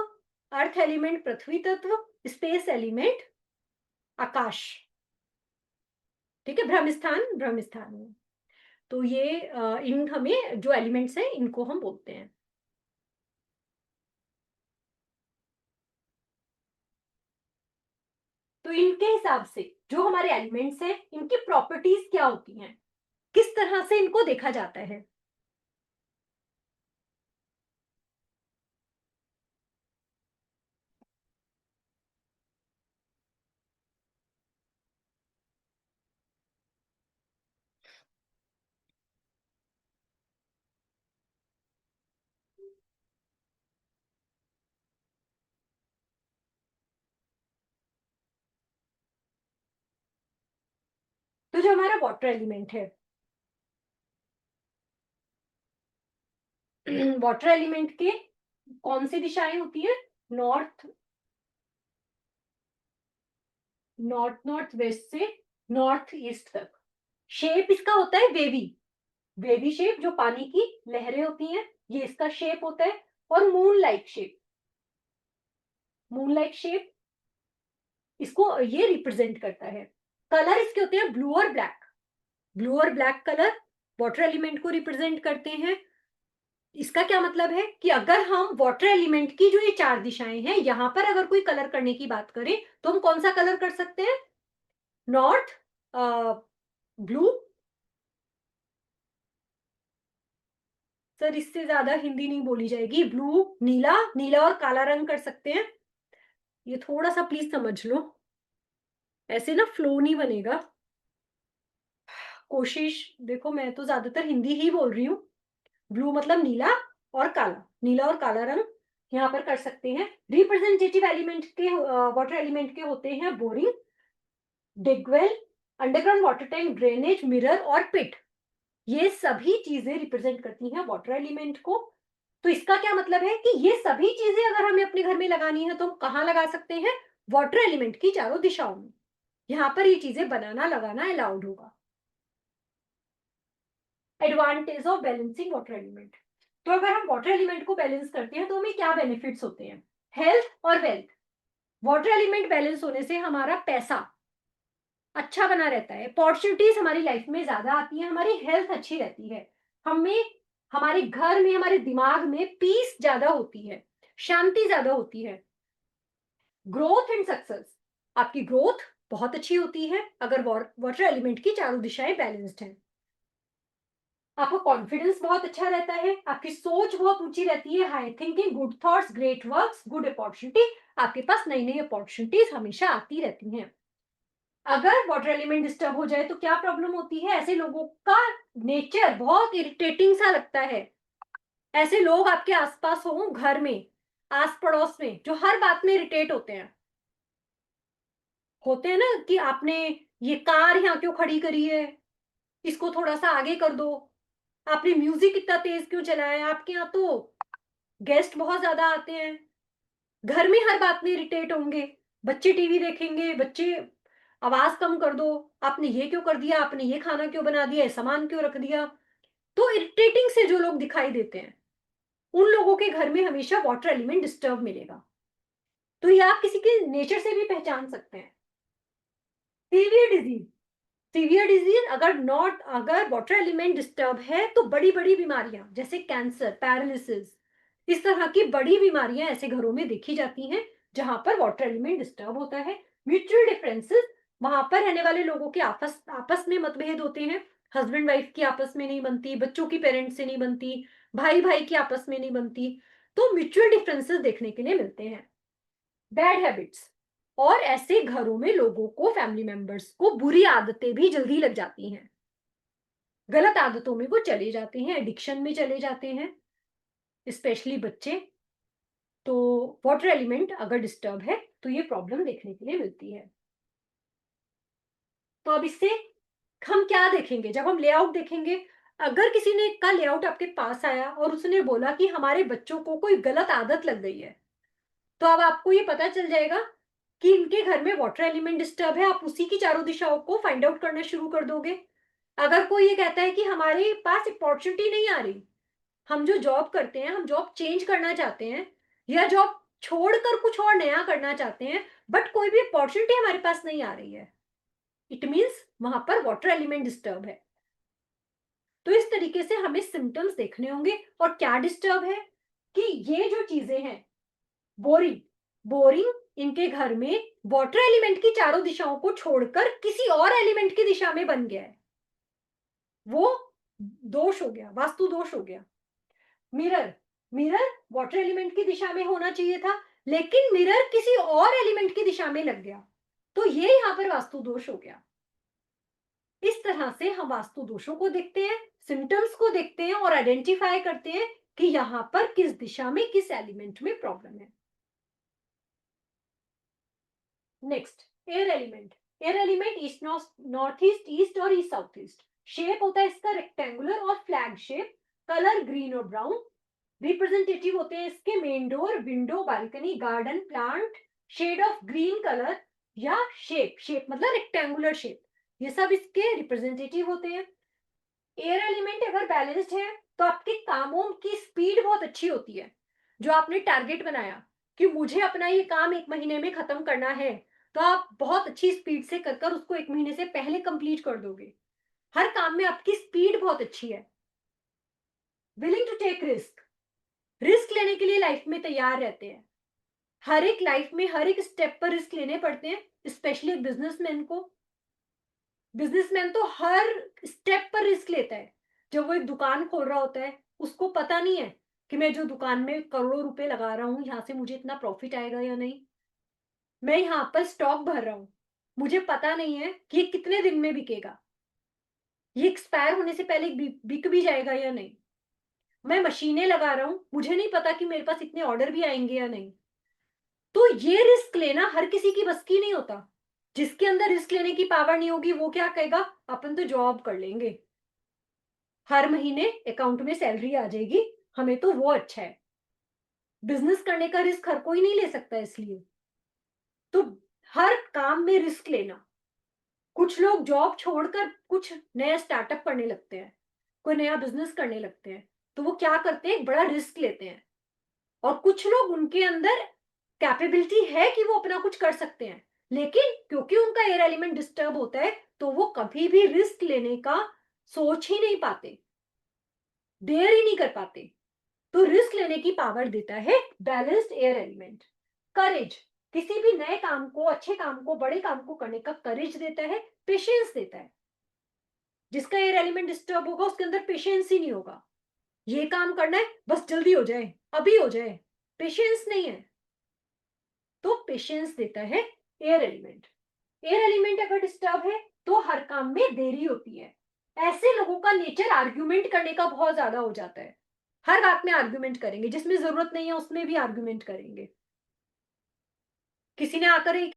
अर्थ एलिमेंट, पृथ्वी तत्व, स्पेस एलिमेंट, आकाश। ठीक है, ब्रह्म स्थान है। तो ये इन हमें जो एलिमेंट्स हैं इनको हम बोलते हैं। तो इनके हिसाब से जो हमारे एलिमेंट्स हैं इनकी प्रॉपर्टीज क्या होती हैं, किस तरह से इनको देखा जाता है? तो जो हमारा वाटर एलिमेंट है, वाटर एलिमेंट के कौन सी दिशाएं होती है? नॉर्थ, नॉर्थ वेस्ट से नॉर्थ ईस्ट तक। शेप इसका होता है वेवी, वेवी शेप, जो पानी की लहरें होती हैं, ये इसका शेप होता है। और moon like shape, moon like shape इसको ये रिप्रेजेंट करता है। कलर इसके होते हैं ब्लू और ब्लैक, ब्लू और ब्लैक कलर वाटर एलिमेंट को रिप्रेजेंट करते हैं। इसका क्या मतलब है कि अगर हम वाटर एलिमेंट की जो ये चार दिशाएं हैं, यहां पर अगर कोई कलर करने की बात करें तो हम कौन सा कलर कर सकते हैं? नॉर्थ ब्लू, सर इससे ज्यादा हिंदी नहीं बोली जाएगी, ब्लू, नीला, नीला और काला रंग कर सकते हैं। ये थोड़ा सा प्लीज समझ लो, ऐसे ना फ्लो नहीं बनेगा। कोशिश देखो, मैं तो ज्यादातर हिंदी ही बोल रही हूँ। ब्लू मतलब नीला और काला, नीला और काला रंग यहाँ पर कर सकते हैं। रिप्रेजेंटेटिव एलिमेंट के वाटर एलिमेंट के होते हैं boring, dug well, underground water tank, drainage, mirror और पिट। ये सभी चीजें रिप्रेजेंट करती हैं वाटर एलिमेंट को। तो इसका क्या मतलब है कि ये सभी चीजें अगर हमें अपने घर में लगानी है तो हम कहाँ लगा सकते हैं? वाटर एलिमेंट की चारों दिशाओं में। यहाँ पर ये चीजें बनाना लगाना अलाउड होगा। Advantage of balancing water element. तो अगर हम वाटर एलिमेंट को बैलेंस करते हैं तो हमें क्या बेनिफिट्स होते हैं? हेल्थ और वेल्थ। वाटर एलिमेंट बैलेंस होने से हमारा पैसा अच्छा बना रहता है, अपॉर्चुनिटीज हमारी लाइफ में ज्यादा आती है, हमारी हेल्थ अच्छी रहती है, हमें हमारे घर में, हमारे दिमाग में पीस ज्यादा होती है, शांति ज्यादा होती है। ग्रोथ एंड सक्सेस, आपकी ग्रोथ बहुत अच्छी होती है अगर वाटर एलिमेंट की चारों दिशाएं बैलेंस्ड हैं। आपका कॉन्फिडेंस बहुत अच्छा रहता है, आपकी सोच बहुत ऊंची रहती है, high thinking, good thoughts, great works, good opportunity, आपके पास नई नई अपॉर्चुनिटीज हमेशा आती रहती हैं। अगर वाटर एलिमेंट डिस्टर्ब हो जाए तो क्या प्रॉब्लम होती है? ऐसे लोगों का नेचर बहुत इरिटेटिंग सा लगता है। ऐसे लोग आपके आसपास हो, घर में, आस पड़ोस में, जो हर बात में इरिटेट होते हैं ना कि आपने ये कार यहाँ क्यों खड़ी करी है, इसको थोड़ा सा आगे कर दो, आपने म्यूजिक इतना तेज क्यों चलाया है, आपके यहाँ तो गेस्ट बहुत ज्यादा आते हैं, घर में हर बात में इरिटेट होंगे, बच्चे टीवी देखेंगे, बच्चे आवाज कम कर दो, आपने ये क्यों कर दिया, आपने ये खाना क्यों बना दिया, सामान क्यों रख दिया। तो इरिटेटिंग से जो लोग दिखाई देते हैं उन लोगों के घर में हमेशा वाटर एलिमेंट डिस्टर्ब मिलेगा। तो ये आप किसी के नेचर से भी पहचान सकते हैं। सीवियर डिजीज, सीवियर डिजीज अगर वाटर एलिमेंट डिस्टर्ब है तो बड़ी बड़ी बीमारियां जैसे कैंसर, पैरालिसिस, इस तरह की बड़ी बीमारियां ऐसे घरों में देखी जाती हैं जहां पर वाटर एलिमेंट डिस्टर्ब होता है। म्यूचुअल डिफरेंसेस, वहां पर रहने वाले लोगों के आपस आपस में मतभेद होते हैं, हस्बैंड वाइफ की आपस में नहीं बनती, बच्चों की पेरेंट्स से नहीं बनती, भाई भाई की आपस में नहीं बनती, तो म्यूचुअल डिफरेंसेस देखने के लिए मिलते हैं। बैड हैबिट्स, और ऐसे घरों में लोगों को, फैमिली मेंबर्स को बुरी आदतें भी जल्दी लग जाती हैं, गलत आदतों में वो चले जाते हैं, एडिक्शन में चले जाते हैं, स्पेशली बच्चे। तो वाटर एलिमेंट अगर डिस्टर्ब है तो ये प्रॉब्लम देखने के लिए मिलती है। तो अब इससे हम क्या देखेंगे, जब हम लेआउट देखेंगे, अगर किसी ने का लेआउट आपके पास आया और उसने बोला कि हमारे बच्चों को कोई गलत आदत लग गई है, तो अब आपको ये पता चल जाएगा कि इनके घर में वाटर एलिमेंट डिस्टर्ब है, आप उसी की चारों दिशाओं को फाइंड आउट करना शुरू कर दोगे। अगर कोई ये कहता है कि हमारे पास अपॉर्चुनिटी नहीं आ रही, हम जो जॉब करते हैं, हम जॉब चेंज करना चाहते हैं या जॉब छोड़कर कुछ और नया करना चाहते हैं, बट कोई भी अपॉर्चुनिटी हमारे पास नहीं आ रही है, इट मीन्स वहां पर वाटर एलिमेंट डिस्टर्ब है। तो इस तरीके से हमें सिम्टम्स देखने होंगे। और क्या डिस्टर्ब है कि ये जो चीजें हैं, बोरिंग बोरिंग इनके घर में वाटर एलिमेंट की चारों दिशाओं को छोड़कर किसी और एलिमेंट की दिशा में बन गया है, वो दोष हो गया, वास्तु दोष हो गया। मिरर मिरर वाटर एलिमेंट की दिशा में होना चाहिए था, लेकिन मिरर किसी और एलिमेंट की दिशा में लग गया, तो ये यहां पर वास्तु दोष हो गया। इस तरह से हम वास्तु दोषों को देखते हैं, सिम्टम्स को देखते हैं और आइडेंटिफाई करते हैं कि यहां पर किस दिशा में, किस एलिमेंट में प्रॉब्लम है। Next, air element. Air element east north east, east और ईस्ट साउथ ईस्ट। शेप होता है इसका रेक्टेंगुलर और फ्लैग शेप, कलर ग्रीन और ब्राउन। रिप्रेजेंटेटिव होते हैं इसके main door, window, balcony, garden, plant, shade of green colour या शेप, शेप मतलब रेक्टेंगुलर शेप, ये सब इसके रिप्रेजेंटेटिव होते हैं। एयर एलिमेंट अगर बैलेंस्ड है तो आपके कामों की स्पीड बहुत अच्छी होती है। जो आपने टारगेट बनाया कि मुझे अपना ये काम 1 महीने में खत्म करना है, तो आप बहुत अच्छी स्पीड से कर कर उसको 1 महीने से पहले कंप्लीट कर दोगे। हर काम में आपकी स्पीड बहुत अच्छी है। Willing to take risk, risk लेने के लिए लाइफ में तैयार रहते हैं। हर एक लाइफ में हर एक स्टेप पर रिस्क लेने पड़ते हैं, स्पेशली एक बिजनेसमैन को। बिजनेसमैन तो हर स्टेप पर रिस्क लेता है। जब वो एक दुकान खोल रहा होता है, उसको पता नहीं है कि मैं जो दुकान में करोड़ों रुपए लगा रहा हूं, यहां से मुझे इतना प्रॉफिट आएगा या नहीं। मैं यहाँ पर स्टॉक भर रहा हूं, मुझे पता नहीं है कि ये कितने दिन में बिकेगा, ये एक्सपायर होने से पहले बिक भी जाएगा या नहीं। मैं मशीनें लगा रहा हूं, मुझे नहीं पता कि मेरे पास इतने ऑर्डर भी आएंगे या नहीं। तो ये रिस्क लेना हर किसी की बस की नहीं होता। जिसके अंदर रिस्क लेने की पावर नहीं होगी, वो क्या कहेगा, अपन तो जॉब कर लेंगे, हर महीने अकाउंट में सैलरी आ जाएगी, हमें तो वो अच्छा है। बिजनेस करने का रिस्क हर कोई नहीं ले सकता, इसलिए तो हर काम में रिस्क लेना। कुछ लोग जॉब छोड़कर कुछ नया स्टार्टअप करने लगते हैं, कोई नया बिजनेस करने लगते हैं, तो वो क्या करते हैं, बड़ा रिस्क लेते हैं। और कुछ लोग, उनके अंदर कैपेबिलिटी है कि वो अपना कुछ कर सकते हैं, लेकिन क्योंकि उनका एयर एलिमेंट डिस्टर्ब होता है, तो वो कभी भी रिस्क लेने का सोच ही नहीं पाते, डेयर ही नहीं कर पाते। तो रिस्क लेने की पावर देता है बैलेंस्ड एयर एलिमेंट। करेज, किसी भी नए काम को, अच्छे काम को, बड़े काम को करने का करेज देता है, पेशेंस देता है। जिसका एयर एलिमेंट डिस्टर्ब होगा, उसके अंदर पेशेंस ही नहीं होगा। ये काम करना है, बस जल्दी हो जाए, अभी हो जाए, पेशेंस नहीं है। तो पेशेंस देता है एयर एलिमेंट। एयर एलिमेंट अगर डिस्टर्ब है तो हर काम में देरी होती है। ऐसे लोगों का नेचर आर्ग्यूमेंट करने का बहुत ज्यादा हो जाता है, हर बात में आर्ग्यूमेंट करेंगे, जिसमें जरूरत नहीं है उसमें भी आर्ग्यूमेंट करेंगे। किसी ने आकर एक